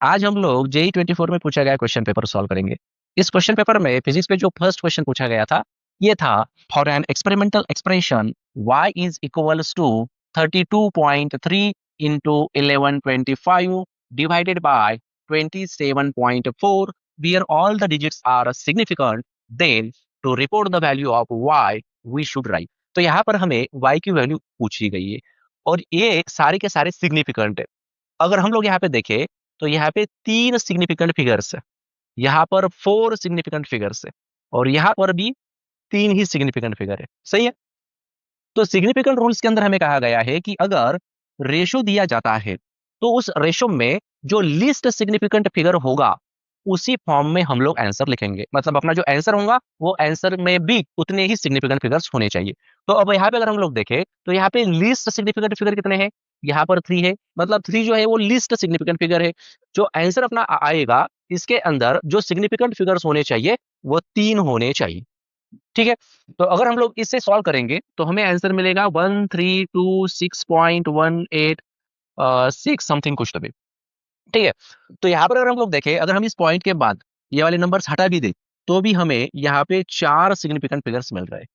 आज हम लोग जेई 24 में पूछा गया क्वेश्चन पेपर सॉल्व करेंगे। इस क्वेश्चन पेपर में फिजिक्स पे जो फर्स्ट क्वेश्चन पूछा गया था, ये था for an experimental expression y is equals to 32.3 into 1125 divided by 27.4 where all the digits are significant, then to report the value of y we should write। तो यहाँ पर हमें y की वैल्यू पूछी गई है और ये सारे के सारे सिग्निफिकेंट है। अगर हम लोग यहाँ पे देखें तो यहाँ पे 3 सिग्निफिकेंट फिगर्स है, यहाँ पर 4 सिग्निफिकेंट फिगर्स है और यहाँ पर भी 3 ही सिग्निफिकेंट फिगर है। सही है। तो सिग्निफिकेंट रूल्स के अंदर हमें कहा गया है कि अगर रेशो दिया जाता है तो उस रेशो में जो लीस्ट सिग्निफिकेंट फिगर होगा उसी फॉर्म में हम लोग आंसर लिखेंगे। मतलब अपना जो आंसर होगा वो आंसर में भी उतने ही सिग्निफिकेंट फिगर्स होने चाहिए। तो अब यहाँ पे अगर हम लोग देखें तो यहाँ पे लीस्ट सिग्निफिकेंट फिगर कितने हैं? यहाँ पर 3 है, मतलब 3 जो है वो लीस्ट सिग्निफिकेंट फिगर है। जो आंसर अपना आएगा इसके अंदर जो सिग्निफिकेंट फिगर्स होने चाहिए वो 3 होने चाहिए। ठीक है। तो अगर हम लोग इसे सॉल्व करेंगे तो हमें आंसर मिलेगा 1326.18 6 समथिंग कुछ तो भी। ठीक है। तो यहाँ पर अगर हम लोग देखें, अगर हम इस पॉइंट के बाद ये वाले नंबर्स हटा भी दें तो भी हमें यहाँ पे 4 सिग्निफिकेंट फिगर्स मिल रहे हैं।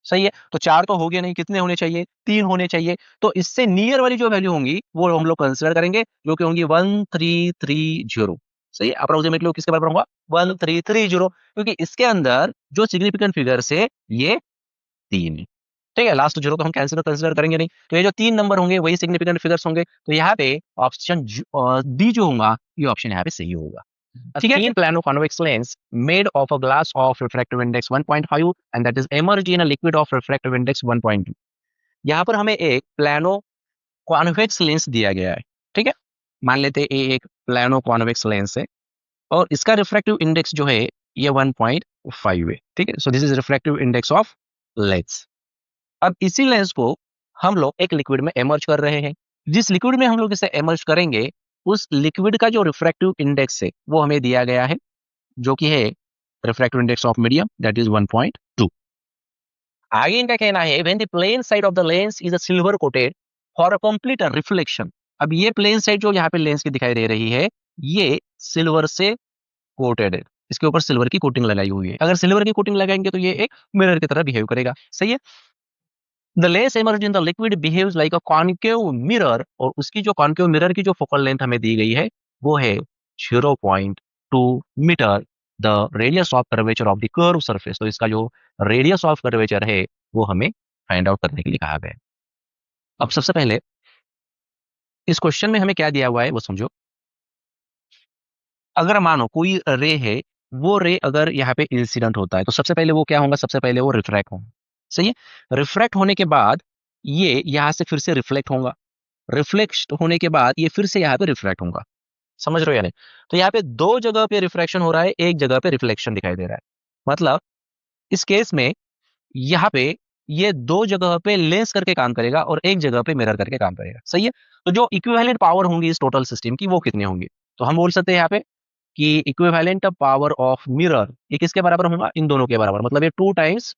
सही है। तो 4 तो हो गए नहीं, कितने होने चाहिए? 3 होने चाहिए। तो इससे नियर वाली जो वैल्यू होंगी वो हम लोग कंसिडर करेंगे, जो कि होंगी 1330। सही है। अप्रोक्सीमेटली किसके बराबर होगा? 1330, क्योंकि इसके अंदर जो सिग्निफिकेंट फिगर्स है ये 3 है। ठीक है। लास्ट जीरो तो हम कैंसिल कंसिडर करेंगे नहीं। तो ये जो 3 नंबर होंगे वही सिग्निफिकेंट फिगर्स होंगे। तो यहाँ पे ऑप्शन डी जो होगा ये ऑप्शन यहाँ पे सही होगा। ठीक है। Plano convex lens made of a glass of refractive index 1.5 and that is emerged in a liquid of refractive index 1.2। यहाँ पर हमें एक प्लानो कॉन्वेक्स लेंस दिया गया है। ठीक है। मान लेते हैं ये एक प्लानो कॉन्वेक्स लेंस है और इसका रिफ्रैक्टिव इंडेक्स जो है ये 1.5 है। ठीक है। So this is refractive index of lens. अब इसी लेंस को हम लोग एक लिक्विड में इमर्ज कर रहे हैं। जिस लिक्विड में हम लोग इसे इमर्ज करेंगे उस लिक्विड का जो रिफ्रैक्टिव इंडेक्स है वो हमें दिया गया है, जो कि है refractive index of medium that is 1.2। आगे इनका कहना है when the plane side of the lens is a silver coated for a complete reflection. अब ये प्लेन साइड जो यहाँ पे लेंस की दिखाई दे रही है ये सिल्वर से कोटेड है, इसके ऊपर सिल्वर की कोटिंग लगाई हुई है। अगर सिल्वर की कोटिंग लगाएंगे तो ये एक मिरर की तरह बिहेव करेगा। सही है। The lens emerge in the liquid behaves like a concave mirror, और उसकी जो कॉन्केव मिरर की जो फोकल लेंथ हमें दी गई है वो है 0.2 metre, the radius of curvature of the curve surface. तो इसका जो रेडियस ऑफ कर्वेचर है वो हमें फाइंड आउट करने के लिए कहा गया है। अब सबसे पहले इस क्वेश्चन में हमें क्या दिया हुआ है वो समझो। अगर मानो कोई रे है, वो रे अगर यहाँ पे इंसिडेंट होता है तो सबसे पहले वो क्या होगा? सबसे पहले वो रिफ्रैक्ट होगा। सही है। रिफ्रैक्ट होने के बाद ये यहाँ से फिर से रिफ्लेक्ट होगा, रिफ्लेक्ट होने के बाद ये फिर से यहाँ पे रिफ्रैक्ट होगा। समझ रहे हो या नहीं? तो यहाँ पे 2 जगह पे रिफ्रैक्शन हो रहा है, एक जगह पे रिफ्लेक्शन दिखाई दे रहा है। मतलब इस केस में यहाँ पे ये 2 जगह पे लेंस करके काम करेगा और एक जगह पे मिरर करके काम करेगा। सही है। तो जो इक्विवेलेंट पावर होंगी इस टोटल सिस्टम की वो कितनी होंगी? तो हम बोल सकते हैं यहाँ पे कि इक्विवेलेंट पावर ऑफ मिरर ये किसके बराबर होगा? इन दोनों के बराबर। मतलब ये 2 टाइम्स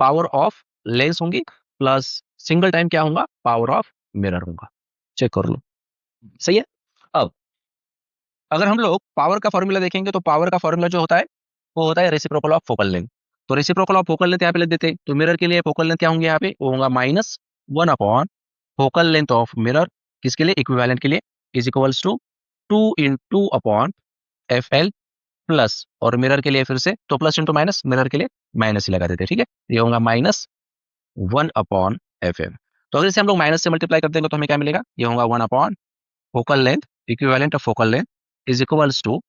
पावर ऑफ लेंस होंगी प्लस सिंगल टाइम क्या होगा? पावर ऑफ मिरर होगा। चेक कर लो। सही है। अब अगर हम लोग पावर का फॉर्मूला देखेंगे तो पावर का फॉर्मूला जो होता है वो होता है रेसिप्रोकल ऑफ फोकल लेंथ। तो रेसिप्रोकल ऑफ फोकल लेंथ यहाँ पे लिख देते हैं। तो मिरर के लिए फोकल लेंथ क्या होंगे? यहाँ पे वो होगा -1 upon focal length of mirror, किसके लिए? इक्विवेलेंट के लिए, is equals to 2 into upon F L plus, और मिरर के लिए फिर से तो प्लस इंटू माइनस, मिरर के लिए माइनस ही लगा देते हैं। ठीक है। ये होगा -1 अपॉन एफ एम। तो अगर इसे हम लोग माइनस से मल्टीप्लाई कर देंगे तो हमें क्या मिलेगा? ये होगा 1 upon focal length, equivalent of focal length is equals to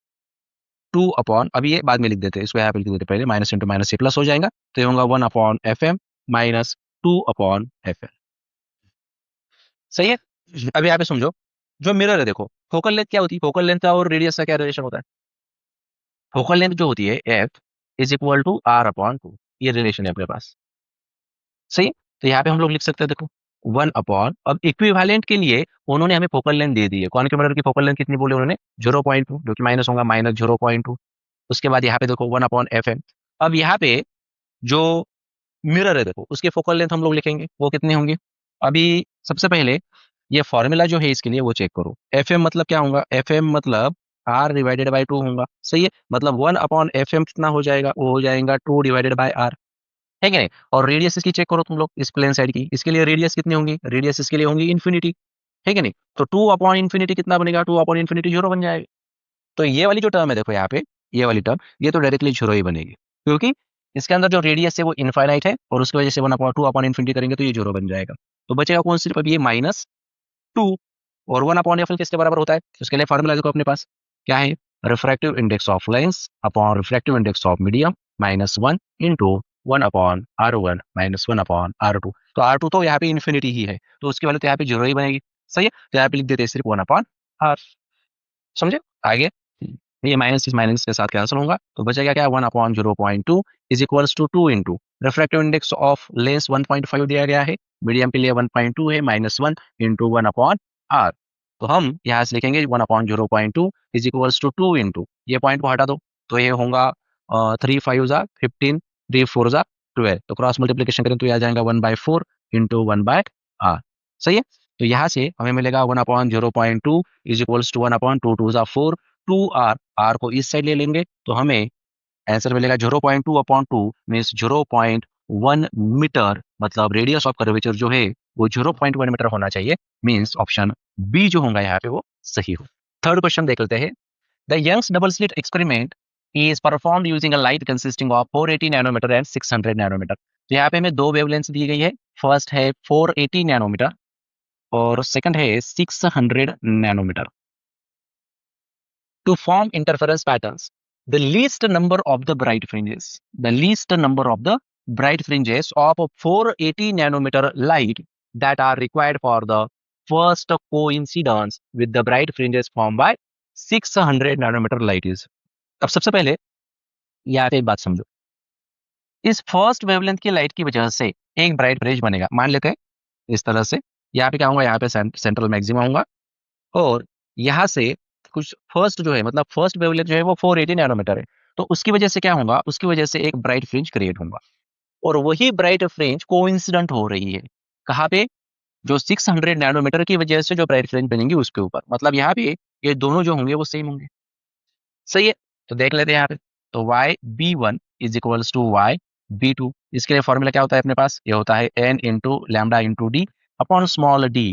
2 upon, अभी ये बाद में लिख देते हैं, इसको यहाँ पे लिख देते हैं पहले, माइनस इंटू माइनस ये प्लस हो जाएगा। तो ये होगा 1 upon F M minus 2 upon F L. सही है। अब यहाँ पे समझो, जो मिरर है देखो, फोकल लेंथ क्या होती है? फोकल लेंथ और रेडियस का क्या रिलेशन होता है? फोकल लेंथ जो होती है F is equal to R upon 2, ये रिलेशन है अपने पास। सही है। तो यहाँ पे हम लोग लिख सकते हैं देखो 1 अपॉन, अब इक्विवेलेंट के लिए उन्होंने हमें फोकल लेंथ दे दी है। कौन के मिरर की फोकल लेंथ कितनी बोले उन्होंने? 0.2, जो कि माइनस होगा -0.2। उसके बाद यहाँ पे देखो 1 अपॉन एफ एम। अब यहाँ पे जो मिरर है देखो उसके फोकल लेंथ हम लोग लिखेंगे वो कितने होंगे? अभी सबसे पहले ये फॉर्मूला जो है इसके लिए वो चेक करो। एफ एम मतलब क्या होगा, एफ एम मतलब आर डिवाइडेड बाई 2 होगा, सही है। मतलब 1 अपॉन एफ एम कितना हो जाएगा, वो हो जाएगा 2 डिवाइडेड बाई आर, है कि नहीं। और रेडियस इसकी चेक करो तुम लोग, इस प्लेन साइड की, इसके लिए रेडियस कितनी होंगी, रेडियस इसके लिए होंगी इन्फिनिटी, है कि नहीं। तो 2 अपॉन इन्फिनिटी कितना बनेगा, 2 अपॉन इन्फिनिटी 0 बन जाएगा। तो ये वाली जो टर्म है देखो यहाँ पे, ये वाली टर्म, ये तो डायरेक्टली 0 ही बनेगी, क्योंकि इसके अंदर जो रेडियस है वो इनफाइनाइट है, और उसकी वजह से 1 अपॉन 2 अपॉन इन्फिनिटी करेंगे तो ये 0 बन जाएगा। तो बचेगा कौन सिर्फ अभी ये -2, और 1 अपॉन एफ एल किसके बराबर होता है, उसके लिए फार्मूला देखो अपने पास क्या है, refractive index of lens upon refractive index of medium -1 into 1 upon R1 -1 upon R2। तो R2 तो यहाँ पे इन्फिनिटी ही है, तो उसकी वैल्यू तो यहाँ पे 0 ही बनेगी, सही है। तो यहाँ पे लिख देते हैं सिर्फ 1 अपॉन R, समझे आगे। ये माइनस इस माइनस के साथ कैंसिल होगा, तो बचेगा क्या, 1 upon 0.2 is equals to 2 into refractive index of lens 1.5 दिया गया है, मीडियम के लिए 1.2 है, -1 इंटू 1 अपॉन आर। तो हम यहाँ से लिखेंगे 1 upon 0.2 is equals to 2 into, ये पॉइंट को हटा दो, तो ये होगा 3 5 जा 15, 3 4 जा 12, तो क्रॉस मल्टीप्लीकेशन करें तो ये आ जाएगा 1/4 इंटू 1/r, सही है। तो यहाँ से हमें मिलेगा 1 upon 0.2 is equals to 1 upon 2 2 जा 4, 2r, r को इस साइड ले लेंगे तो हमें आंसर मिलेगा 0.2 अपॉन 2 मीन्स 0.1 मीटर, मतलब रेडियस ऑफ कर्वेचर जो है वो 0.1 मीटर होना चाहिए, मीन्स ऑप्शन बी जो होगा यहाँ पे वो सही हो। थर्ड क्वेश्चन देख लेते हैं। The Young's double slit experiment is performed using a light consisting of 480 nanometre and 600 nanometre. तो यहाँ पे हमें दो वेवलेंथ दी गई है, फर्स्ट है 480 नैनोमीटर और सेकंड है 600 nanometre. To form interference patterns, the least number of the bright fringes of 480 nanometer light that are required for the first coincidence with the bright fringes formed by 600 nanometer light is। अब सबसे पहले यहाँ पे एक बात समझो, इस first wavelength की लाइट की वजह से एक ब्राइट फ्रिंज बनेगा, मान लेते हैं इस तरह से। यहाँ पे क्या होगा, यहाँ पे सेंट्रल मैक्सिमा होगा, और यहाँ से कुछ फर्स्ट जो है, मतलब फर्स्ट वेवलेंथ जो है वो 480 नैनोमीटर है, तो उसकी वजह से क्या होगा, उसकी वजह से एक ब्राइट फ्रिंज क्रिएट होगा, और वही ब्राइट फ्रिंज कोइंसिडेंट हो रही है कहाँ पे, जो 600 नैनोमीटर की वजह से जो ब्राइट फ्रिंज बनेंगी उसके ऊपर, मतलब यहाँ पे ये दोनों जो होंगे वो सेम होंगे, सही है। तो देख लेते हैं यहाँ पे, तो Y B one is equals to Y B two, इसके लिए फॉर्मूला क्या होता है अपने पास, ये होता है N into lambda into D upon small D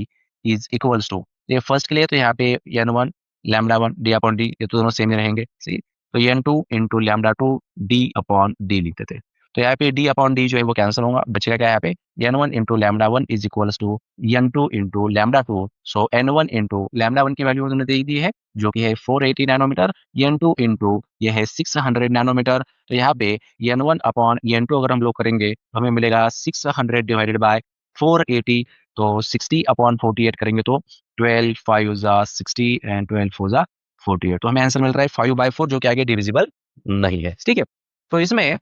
is equals to, ये फर्स्ट के लिए तो यहाँ पे N one lambda one D upon D, ये तो दोनों सेम ही रहेंगे, सही। तो N two into lambda two D upon D लिखते थे, तो यहाँ पे डी अपॉन डी जो है वो कैंसिल होगा, बचेगा क्या यहाँ पे, N one into lambda one is equals to N two into lambda two. So N one into lambda one की वैल्यू उन्होंने दे दी है जो कि है 480 नैनोमीटर, एन टू इंटू ये है 600 नैनोमीटर। तो यहाँ पे N one upon N two अगर हम लोग करेंगे तो हमें मिलेगा 600 डिवाइडेड बाय 480, तो 60 अपॉन 48 करेंगे तो 12 5 जा 60 एंड 12 4 जा 48, तो हमें आंसर मिल रहा है 5/4 जो कि आगे डिविजिबल नहीं है, ठीक है। तो इसमें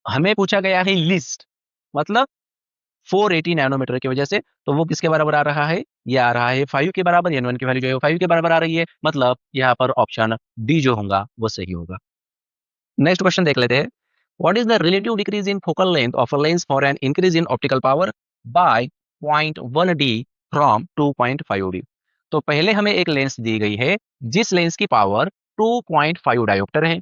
हमें पूछा गया है लिस्ट, मतलब 480 नैनोमीटर की वजह से, तो वो किसके बराबर आ रहा है, ये आ रहा है 5 के बराबर, एन वन की वैल्यू जो है 5 के बराबर आ रही है, मतलब यहाँ पर ऑप्शन डी जो होगा वो सही होगा। नेक्स्ट क्वेश्चन देख लेते हैं। What is the relative decrease in focal length of a lens for an increase in optical power bye 0.1 D from 2.5 D. तो पहले हमें एक लेंस दी गई है जिस लेंस की पावर 2.5 डायोप्टर है,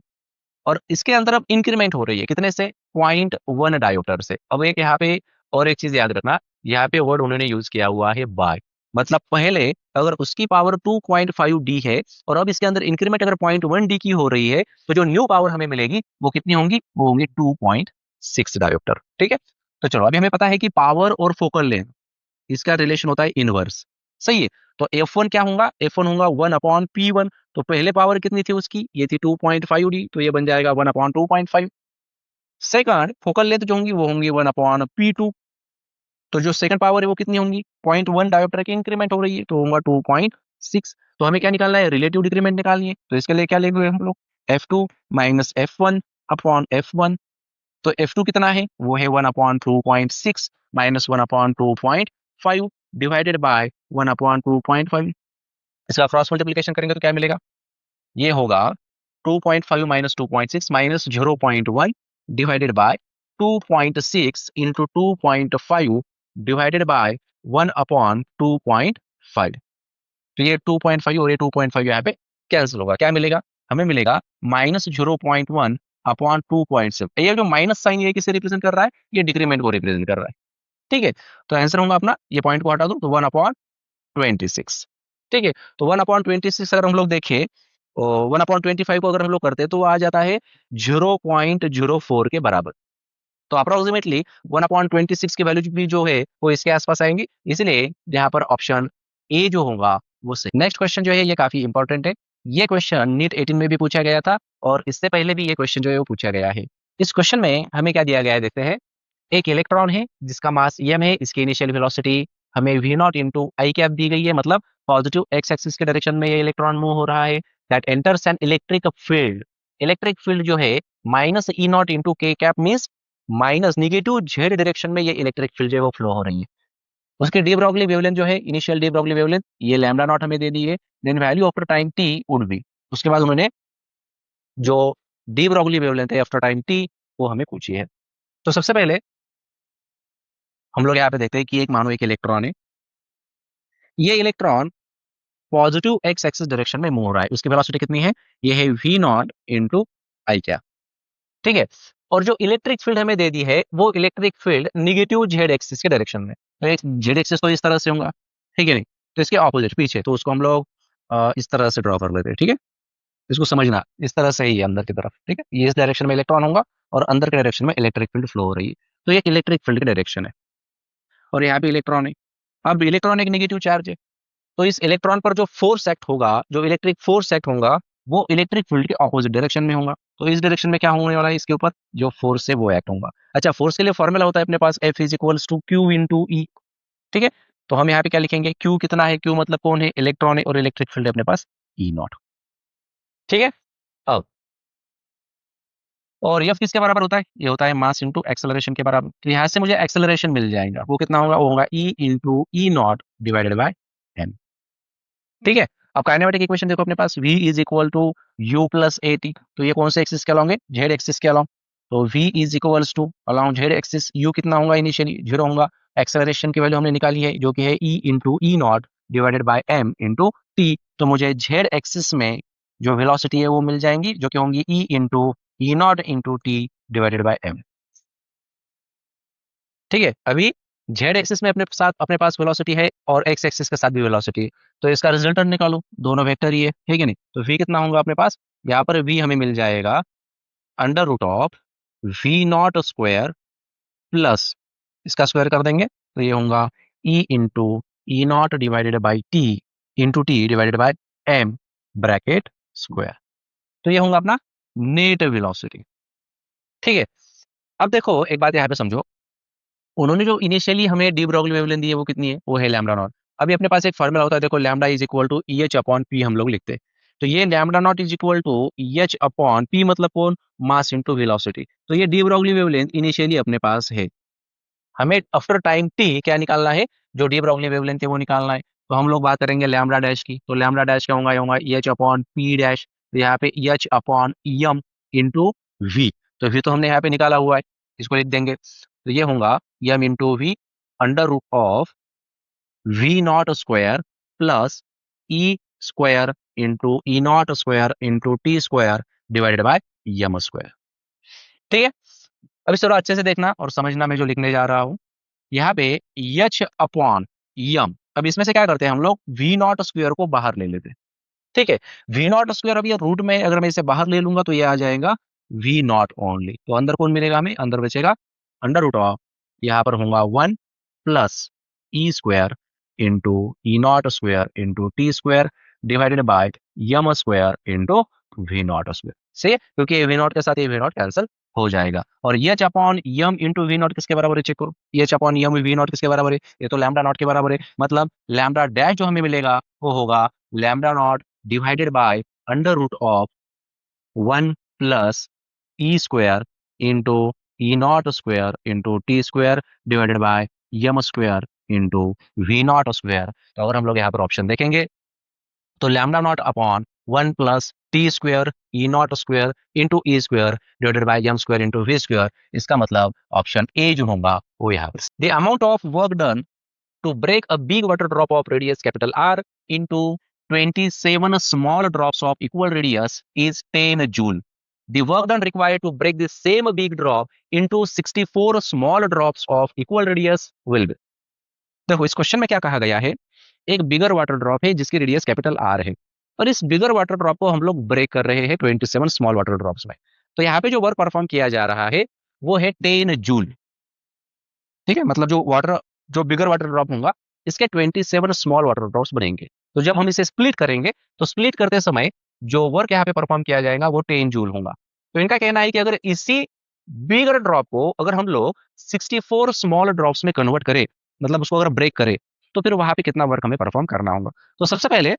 और इसके अंदर अब इंक्रीमेंट हो रही है कितने से, 0.1 डायोप्टर से। अब एक यहाँ पे और एक चीज याद रखना, यहाँ पे वर्ड उन्होंने यूज किया हुआ है बाय, मतलब पहले अगर उसकी पावर 2.5 डी है और अब इसके अंदर इंक्रीमेंट अगर 0.1 डी की हो रही है, तो जो न्यू पावर हमें मिलेगी वो कितनी होंगी, वो होंगी 2.6 डायोप्टर, ठीक है। तो चलो अभी हमें पता है कि पावर और फोकल लेंथ इसका रिलेशन होता है इनवर्स, सही है। तो F1 क्या होगा, F1 होगा 1 अपॉन P1, तो पहले पावर कितनी थी उसकी, ये थी 2.5 डी, तो ये बन जाएगा 1 अपॉन 2.5। सेकंड फोकल लेंथ जो होंगी वो होंगी 1 अपॉन P2, तो जो सेकंड पावर है वो कितनी होंगी, 0.1 डायोप्टर की इंक्रीमेंट हो रही है तो होगा 2.6। तो हमें क्या निकालना है, रिलेटिव डिक्रीमेंट निकालनी है, तो इसके लिए क्या लेंगे हम लोग, F2 minus F1 upon F1। तो F2 कितना है, वो है 1 upon 2.6 minus 1 upon 2.5 divided by 1 upon 2.5। इसका क्रॉस मल्टीप्लिकेशन करेंगे तो क्या मिलेगा, ये होगा 2.5 minus 2.6 minus 0.1 divided by 2.6 into 2.5 divided by 1 upon 2.5, 2.5। तो ये 2.5 और ये 2.5 यहाँ पे कैंसिल होगा, क्या मिलेगा? हमें मिलेगा -0.1/2.7। ये जो माइनस साइन ये किसे रिप्रेजेंट कर रहा है? ये डिक्रीमेंट को रिप्रेजेंट कर रहा है। ठीक है, तो आंसर होगा अपना, ये पॉइंट को हटा दो तो 1/26। ठीक है, तो 1/26 अगर हम लोग देखें, 1/25 को अगर हम लोग करते हैं तो वो आ जाता है 0.04 के बराबर। तो अप्रोक्सीमेटली 1/26 की वैल्यू भी जो है वो इसके आसपास आएंगी, इसलिए यहाँ पर ऑप्शन ए जो होगा वो सही। नेक्स्ट क्वेश्चन जो है ये काफी इंपॉर्टेंट है। ये क्वेश्चन नीट 18 में भी पूछा गया था और इससे पहले भी ये क्वेश्चन जो है वो पूछा गया है। इस क्वेश्चन में हमें क्या दिया गया है देखते हैं। एक इलेक्ट्रॉन है जिसका मास m है, इसकी इनिशियल वेलोसिटी हमें v not into i cap दी गई है, मतलब पॉजिटिव एक्स एक्सिस के डायरेक्शन में ये इलेक्ट्रॉन मूव हो रहा है। That enters an electric field. Electric field जो है minus e not into k cap means minus negative z direction में ये इलेक्ट्रिक फील्ड जो है वो फ्लो हो रही है। उसकी डी ब्रॉगली वेवलेंथ जो है, इनिशियल डी ब्रॉगली वेवलेंथ ये लैम्डा नॉट हमें दे दी है। Then value after time T would be, उसके बाद उन्होंने जो डी ब्रॉगली वेवलेंथ है आफ्टर टाइम टी वो हमें पूछी है। तो सबसे पहले हम लोग यहाँ पे देखते हैं कि एक मानो एक इलेक्ट्रॉन है। ये electron positive x axis direction में मूव हो रहा है। उसकी वेलोसिटी कितनी है? ये है v नॉट इंटू आई क्या। ठीक है, और जो इलेक्ट्रिक फील्ड हमें दे दी है वो electric field negative Z axis के डायरेक्शन में। तो एक जेड एक्सिस तो इस तरह से होगा, ठीक है नहीं, तो इसके ऑपोजिट पीछे, तो उसको हम लोग इस तरह से ड्रॉ कर लेते हैं। ठीक है, इसको समझना इस तरह से ही है अंदर की तरफ। ठीक है, ये इस डायरेक्शन में इलेक्ट्रॉन होगा और अंदर के डायरेक्शन में इलेक्ट्रिक फील्ड फ्लो हो रही है। तो ये इलेक्ट्रिक फील्ड की डायरेक्शन है और यहाँ पे इलेक्ट्रॉन है। अब इलेक्ट्रॉन एक नेगेटिव चार्ज है, तो इस इलेक्ट्रॉन पर जो फोर्स एक्ट होगा, जो इलेक्ट्रिक फोर्स एक्ट होगा वो इलेक्ट्रिक फील्ड के ऑपोजिट डायरेक्शन में होगा। तो इस डायरेक्शन में क्या होने वाला है? इसके ऊपर जो फोर्स है वो एक्ट होगा। अच्छा, फोर्स के लिए फॉर्मूला होता है अपने पास F is equals to q into e. ठीक है, तो हम यहाँ पे क्या लिखेंगे? क्यू कितना है? क्यू मतलब कौन है? इलेक्ट्रॉन है, और इलेक्ट्रिक फील्ड है अपने पास ई नॉट। ठीक है, अब और एफ किसके बराबर होता है? ये होता है मास इंटू एक्सेलरेशन के बराबर। तो यहाँ से मुझे एक्सेलरेशन मिल जाएगा, वो कितना होगा? वो होगा E into E naught divided by M. ठीक है, अब काइनेमेटिक इक्वेशन देखो अपने पास, v is equal to u plus A T. तो ये कौन से एक्सिस के अलॉन्ग है? जेड एक्सिस के अलॉन्ग। तो v is equals to along Z axis, u कितना होगा? इनिशियली 0 होगा। एक्सेलरेशन की वैल्यू हमने निकाली है जो कि है e into E naught divided bye m into T. तो मुझे जेड एक्सिस में जो वेलोसिटी है वो मिल जाएंगी, जो कि होंगी e into E not into T divided by m। ठीक है, अभी जेड एक्सिस में अपने पास वेलोसिटी है और एक्स एक्सिस के साथ भी वेलोसिटी है। तो इसका रिजल्टेंट निकालो, दोनों वेक्टर ही है कि नहीं? तो v कितना होगा अपने पास? यहाँ पर v हमें मिल जाएगा under root of v naught square plus, इसका स्क्वायर कर देंगे तो ये होगा e into E naught divided by T into T divided by M bracket square. तो ये होगा अपना नेट वेलोसिटी। ठीक है, अब देखो एक बात यहाँ पे समझो, उन्होंने जो इनिशियली हमें डी ब्रॉगली वेवलेंथ दी है वो कितनी है? वो है लैम्डा नॉट। अभी अपने पास एक फॉर्मूला होता है, देखो lambda is equal to E H upon P हम लोग लिखते हैं। तो ये lambda naught is equal to E H upon P मतलब कौन? Mass into velocity. तो ये डी ब्रॉगली वेवलेंथ इनिशियली अपने पास है, हमें आफ्टर टाइम टी क्या निकालना है? जो डी ब्रॉगली वेवलेंथ है वो निकालना है। तो हम लोग बात करेंगे लैम्डा डैश की। तो लैम्डा डैश क्या होगा? ये होगा E H upon P dash. तो यहाँ पे E H upon M into V. तो वी तो हमने यहाँ पे निकाला हुआ है, इसको लिख देंगे। तो ये होगा M into V under root of V not square plus E square into E naught square into T square divided by M square. ठीक है, अब इस थोड़ा अच्छे से देखना और समझना मैं जो लिखने जा रहा हूं। यहाँ पे एच अपॉन यम, अब इसमें से क्या करते हैं हम लोग? वी नॉट स्क्वायर को बाहर ले लेते हैं। ठीक है, वी नॉट स्क्वायर, अब ये रूट में अगर मैं इसे बाहर ले लूंगा तो ये आ जाएगा वी नॉट ओनली। तो अंदर कौन मिलेगा हमें? अंदर बचेगा अंडर रूट ऑफ, यहाँ पर होगा 1 plus E square into E naught square into T square divided by M square into V not square से, क्योंकि वी नॉट के साथ ये वी नॉट कैंसिल हो जाएगा। और H upon M into V naught किसके बराबर है? चेक करो, H upon M we naught किसके बराबर है? ये तो लैम्डा नॉट के बराबर है। मतलब लैम्डा डैश जो हमें मिलेगा वो होगा lambda naught divided by under root of 1 plus E square into E naught square into T square divided by M square into V not square. तो अगर हम लोग यहाँ पर ऑप्शन देखेंगे तो lambda naught upon 1 plus T square E naught square into E square divided by M square into V square. इसका मतलब ऑप्शन ए जो होगा वो यहाँ पर। The amount of work done to break a big water drop of radius capital R into 27 small drops of equal radius is 10 joule. The work done required to break the same big drop into 64 small drops of equal radius will be. देखो इस question में क्या कहा गया है, एक बिगर water drop है जिसकी रेडियस कैपिटल आर है और इस बिगर वाटर ड्रॉप को हम लोग ब्रेक कर रहे हैं 27 स्मॉल वाटर ड्रॉप्स में। तो यहाँ पे जो वर्क परफॉर्म किया जा रहा है वो है 10 जूल। ठीक है, मतलब जो बिगर वाटर ड्रॉप होगा इसके 27 स्मॉल वाटर ड्रॉप्स बनेंगे। तो जब हम इसे स्प्लिट करेंगे तो स्प्लिट करते समय जो वर्क यहाँ पे परफॉर्म किया जाएगा वो 10 जूल होगा। तो इनका कहना है कि अगर इसी बिगर ड्रॉप को अगर हम लोग 64 स्मॉल ड्रॉप्स में कन्वर्ट करें, मतलब उसको अगर ब्रेक करें, तो फिर वहां पे कितना वर्क हमें परफॉर्म करना होगा। तो सबसे पहले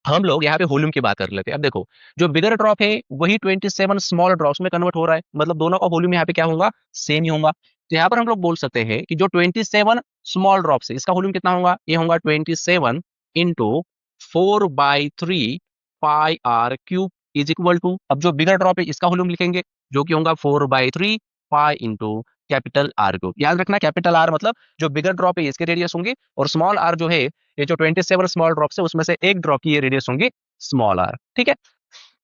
हम लोग यहाँ पे वॉल्यूम की बात कर लेते हैं। अब देखो जो बिगर ड्रॉप है वही 27 स्मॉल ड्रॉप्स में कन्वर्ट हो रहा है, मतलब दोनों का वॉल्यूम यहाँ पे क्या होगा, सेम ही होगा। तो यहाँ पर हम लोग बोल सकते हैं कि जो 27 स्मॉल ड्रॉप्स है इसका वॉल्यूम कितना होगा, ये होगा 27 into 4/3 pi R cube is equal to, अब जो बिगर ड्रॉप है इसका वॉल्यूम लिखेंगे जो कि होगा 4/3 pi into capital R cube. याद रखना कैपिटल आर मतलब जो बिगर ड्रॉप है इसके रेडियस होंगे और स्मॉल आर जो है ये जो 27 स्मॉल ड्रॉप्स है उसमें से एक ड्रॉप की ये रेडियस होंगी स्मॉल आर। ठीक है,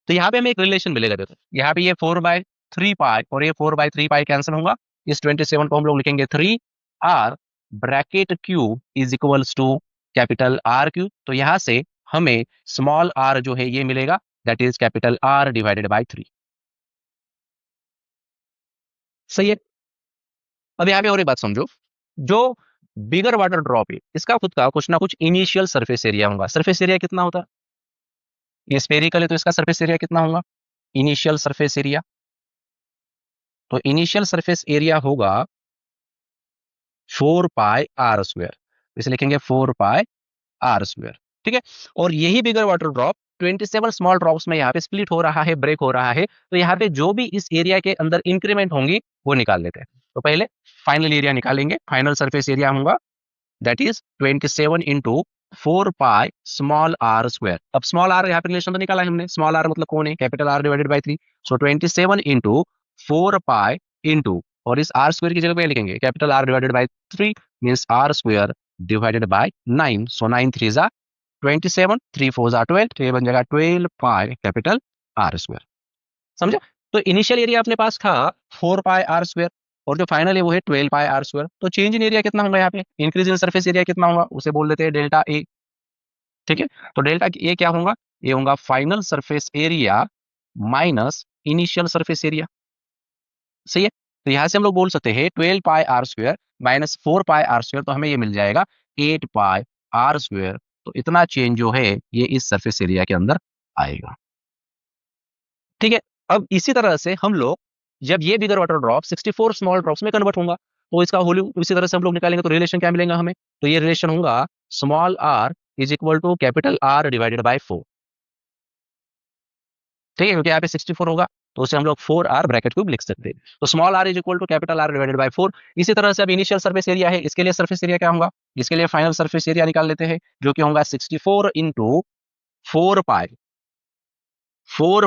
तो यहाँ पे हमें एक रिलेशन मिलेगा। देखो यहाँ पे ये 4/3 पाई और ये 4/3 पाई कैंसिल होगा, इस 27 को हम लोग लिखेंगे 3 R bracket cube is equals to capital R cube. तो यहाँ से हमें स्मॉल आर जो है ये मिलेगा, that is capital R divided by 3। सही है। अब यहाँ पे और एक बात समझो, जो बिगर वाटर ड्रॉप है इसका खुद का कुछ ना कुछ इनिशियल सरफेस एरिया होगा। सरफेस एरिया कितना होता है, ये स्फेरिकल है तो इसका सरफेस एरिया कितना होगा, इनिशियल सरफेस एरिया। तो इनिशियल सरफेस एरिया होगा 4 पाई आर स्क्वायर, इसे लिखेंगे 4 पाई आर स्क्वायर। ठीक है, और यही बिगर वाटर ड्रॉप 27 स्मॉल ड्रॉप्स में यहाँ पे स्प्लिट हो रहा है, ब्रेक हो रहा है। तो यहाँ पे जो भी इस एरिया के अंदर इंक्रीमेंट होंगी वो निकाल लेते हैं। तो पहले फाइनल एरिया निकालेंगे, फाइनल सरफेस एरिया होगा that is 27 into 4 pi small R square. अब स्मॉल आर यहाँ पे रिलेशन तो निकाला है हमने, स्मॉल आर मतलब कौन है, capital R divided by 3। So 27 into 4 pi into, और इस आर स्क्वायर की जगह पे लिखेंगे capital R divided by 3 means R square divided by 9। So 9 3 जा 27, 3 4 जा 12, तो ये बन जाएगा 12 पाई कैपिटल आर स्क्वायर। समझा। तो इनिशियल एरिया अपने पास था 4 पाई आर स्क्वायर और जो फाइनल है वो है 12 पाई आर स्क्वायर। तो चेंज इन एरिया कितना होगा, यहाँ पे इंक्रीज इन सरफेस एरिया कितना होगा उसे बोल देते हैं डेल्टा ए। ठीक है, तो डेल्टा ए क्या होगा, ये होगा final surface area minus initial surface area. सही है, तो यहां से हम लोग बोल सकते हैं 12 pi are square minus 4 pi are square, तो हमें ये मिल जाएगा 8 पाई आर स्क्वायर। तो इतना चेंज जो है ये इस सरफेस एरिया के अंदर आएगा। ठीक है, अब इसी तरह से हम लोग जब ये बिगर वाटर ड्रॉप 64 स्मॉल ड्रॉप्स में कन्वर्ट होगा तो इसका वॉल्यूम इसी तरह से हम लोग निकालेंगे। तो रिलेशन क्या मिलेगा हमें, तो ये रिलेशन होगा small R is equal to capital R divided by 4। ठीक है, क्योंकि यहाँ पे 64 होगा तो उसे हम लोग 4 आर ब्रैकेट क्यूब लिख सकते हैं। तो small R is equal to capital R divided by 4। इसी तरह से अब इनिशियल सरफेस एरिया है, इसके लिए सरफेस एरिया क्या होगा, इसके लिए फाइनल सरफेस एरिया निकाल लेते हैं जो कि होगा 64 into 4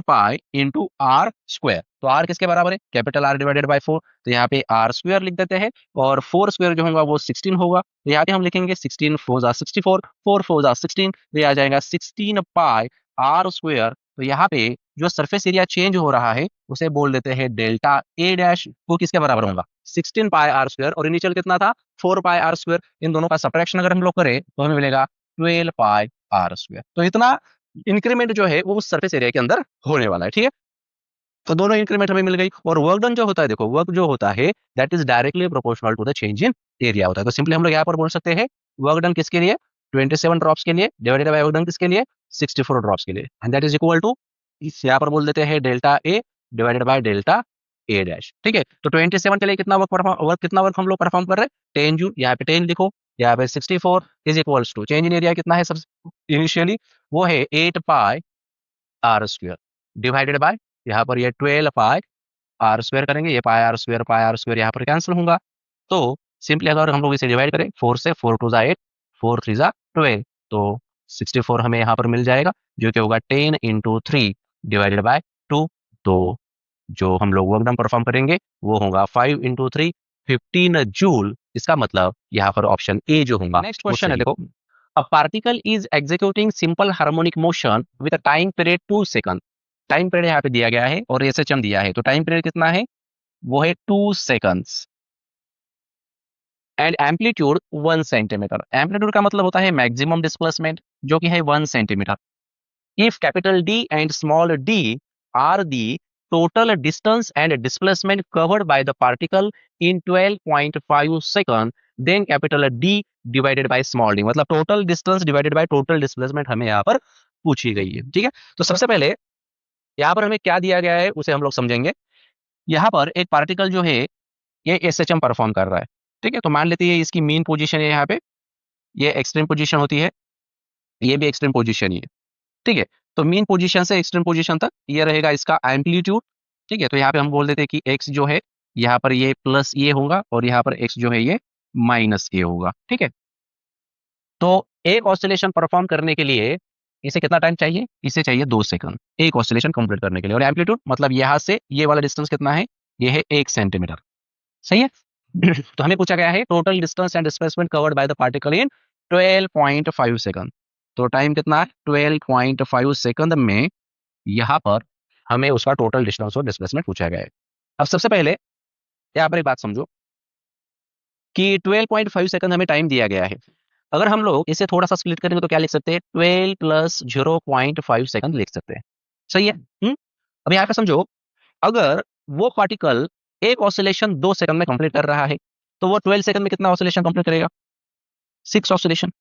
pi into R square. तो आर किसके बराबर है, कैपिटल आर डिवाइडेड बाय 4। तो यहाँ पे आर स्क्वायर लिख देते हैं और 4 स्क्वायर जो होगा वो 16 होगा। तो यहाँ पे हम लिखेंगे 16 4 जा 64, 4 4 जा 16, तो ये आ जाएगा 16 पाई आर स्क्वायर। तो यहाँ पे जो सरफेस एरिया चेंज हो रहा है उसे बोल देते हैं डेल्टा ए डैश, वो किसके बराबर होगा 16 पाई आर स्क्वायर और इनिशियल कितना था 4 पाई आर स्क्वायर। इन दोनों का सब्ट्रैक्शन अगर हम लोग करें तो हमें मिलेगा 12 पाई आर स्क्वायर। तो इतना इंक्रीमेंट जो है वो उस सरफेस एरिया के अंदर होने वाला है। ठीक है, तो दोनों इंक्रीमेंट हमें मिल गई और वर्क डन जो होता है, देखो वर्क जो होता है that is directly proportional to the change in area होता है। तो सिंपली हम लोग यहाँ पर बोल सकते हैं वर्क डन किसके लिए 27 ड्रॉप्स के लिए डिवाइडेड बाय वर्क डन किसके लिए 64 ड्रॉप्स के लिए, and that is equal to इस यहाँ पर बोल देते हैं delta A divided by delta A dash. ठीक है, तो 27 के लिए कितना वर्क हम लोग परफॉर्म कर रहे हैं 10 जूल, यहाँ पे 10 लिखो, यहाँ पे 64 is equals to change in area कितना है सब इनिशियली वो है 8 pi are square divided by यहाँ पर ये 12 पाई आर स्क्वायर करेंगे, ये पाई आर स्क्वायर यहाँ पर कैंसिल होगा। तो सिंपली अगर हम लोग इसे डिवाइड करें 4 से, 4 2 जा 8, 4 3 जा 12, तो 64 हमें यहाँ पर मिल जाएगा जो कि होगा 10 इंटू 3 डिवाइडेड बाय 2। तो जो हम लोग वर्क डन परफॉर्म करेंगे वो होगा 5 इंटू 3 15 जूल इसका मतलब यहाँ पर ऑप्शन ए जो होगा। नेक्स्ट क्वेश्चन है, देखो, a particle is executing simple harmonic motion with a time period 2 second. Time period यहाँ पे दिया गया है और एसएचएम दिया है, तो टाइम पीरियड कितना है, वो है 2 seconds and amplitude 1 centimetre. Amplitude का मतलब होता है मैक्सिमम डिस्प्लेसमेंट, जो कि है 1 centimetre. If capital D and small d are the total distance and displacement covered by the particle in 12.5 second, then capital D divided by small d, मतलब total distance divided by total displacement हमें यहाँ पर पूछी गई है। ठीक है, तो सबसे पहले यहाँ पर हमें क्या दिया गया है उसे हम लोग समझेंगे। यहाँ पर एक पार्टिकल जो है ये एसएचएम परफॉर्म कर रहा है। ठीक है, तो मान लेते हैं इसकी मेन पोजीशन है यहाँ पे, ये एक्सट्रीम पोजीशन होती है, ये भी एक्सट्रीम पोजीशन ही है। ठीक है, तो मीन पोजीशन से एक्सट्रीम पोजीशन तक ये रहेगा इसका एम्पलीट्यूड। ठीक है, तो यहाँ पे हम बोल देते हैं कि एक्स जो है यहाँ पर ये प्लस ए होगा और यहाँ पर एक्स जो है ये माइनस ए होगा। ठीक है, तो एक ऑसिलेशन परफॉर्म करने के लिए इसे कितना टाइम चाहिए, इसे चाहिए 2 सेकंड एक ऑसिलेशन कंप्लीट करने के लिए। और एम्पलीट्यूड मतलब यहाँ से ये वाला डिस्टेंस कितना है, ये है 1 सेंटीमीटर। सही है। तो हमें पूछा गया है total distance and displacement covered by the particle in 12.5 second. तो टाइम कितना है, 12.5 सेकंड में यहाँ पर हमें उसका टोटल डिस्टेंस और डिस्प्लेसमेंट पूछा गया है। अब सबसे पहले यहाँ पर एक बात समझो कि 12.5 सेकंड हमें टाइम दिया गया है। अगर हम लोग इसे थोड़ा सा स्प्लिट करेंगे तो क्या लिख सकते हैं, 12 प्लस 0.5 सेकंड लिख सकते हैं। सही है। अब यहाँ पे समझो, अगर वो पार्टिकल एक ऑसिलेशन 2 सेकंड में कंप्लीट कर रहा है, तो वो 12 सेकंड में कितना ऑसिलेशन कंप्लीट करेगा, 6 ऑसिलेशन।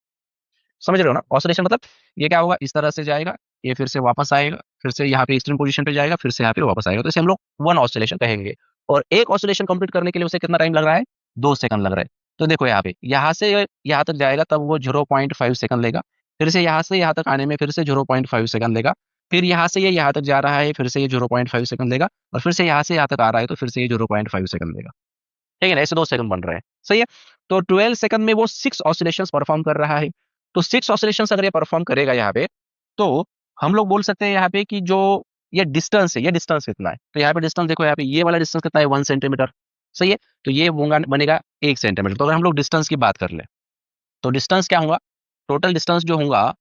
समझ रहे हो ना, ऑसिलेशन मतलब ये क्या होगा, इस तरह से जाएगा, ये फिर से वापस आएगा, फिर से यहाँ पे एक्सट्रीम पोजीशन पे जाएगा, फिर से यहाँ पे वापस आएगा, तो इसे हम लोग 1 ऑसिलेशन कहेंगे। और एक ऑसिलेशन कंप्लीट करने के लिए उसे कितना टाइम लग रहा है, 2 सेकंड लग रहा है। तो देखो यहाँ से यहाँ तक जाएगा तब वो 0.5 सेकंड लेगा, फिर से यहाँ तक आने में फिर से 0.5 सेकंड लेगा, फिर यहाँ से ये यहाँ तक जा रहा है, फिर से ये 0.5 सेकंड लेगा, और फिर से यहाँ से यहाँ तक आ रहा है तो फिर से ये 0.5 सेकंड लेगा। ठीक है ना, ऐसे 2 सेकंड बन रहे हैं। सही है, तो 12 सेकंड में वो 6 ऑसिलेशंस परफॉर्म कर रहा है। तो 6 ऑसिलेशंस अगर ये परफॉर्म करेगा यहाँ पे, तो हम लोग बोल सकते हैं यहाँ पे कि जो ये डिस्टेंस है, ये डिस्टेंस कितना है, तो यहाँ पे डिस्टेंस देखो, यहाँ पे ये वाला डिस्टेंस कितना है, 1 सेंटीमीटर। सही है, तो ये बनेगा 1 सेंटीमीटर। तो अगर हम लोग डिस्टेंस की बात कर ले, तो डिस्टेंस क्या होगा, टोटल डिस्टेंस जो होगा,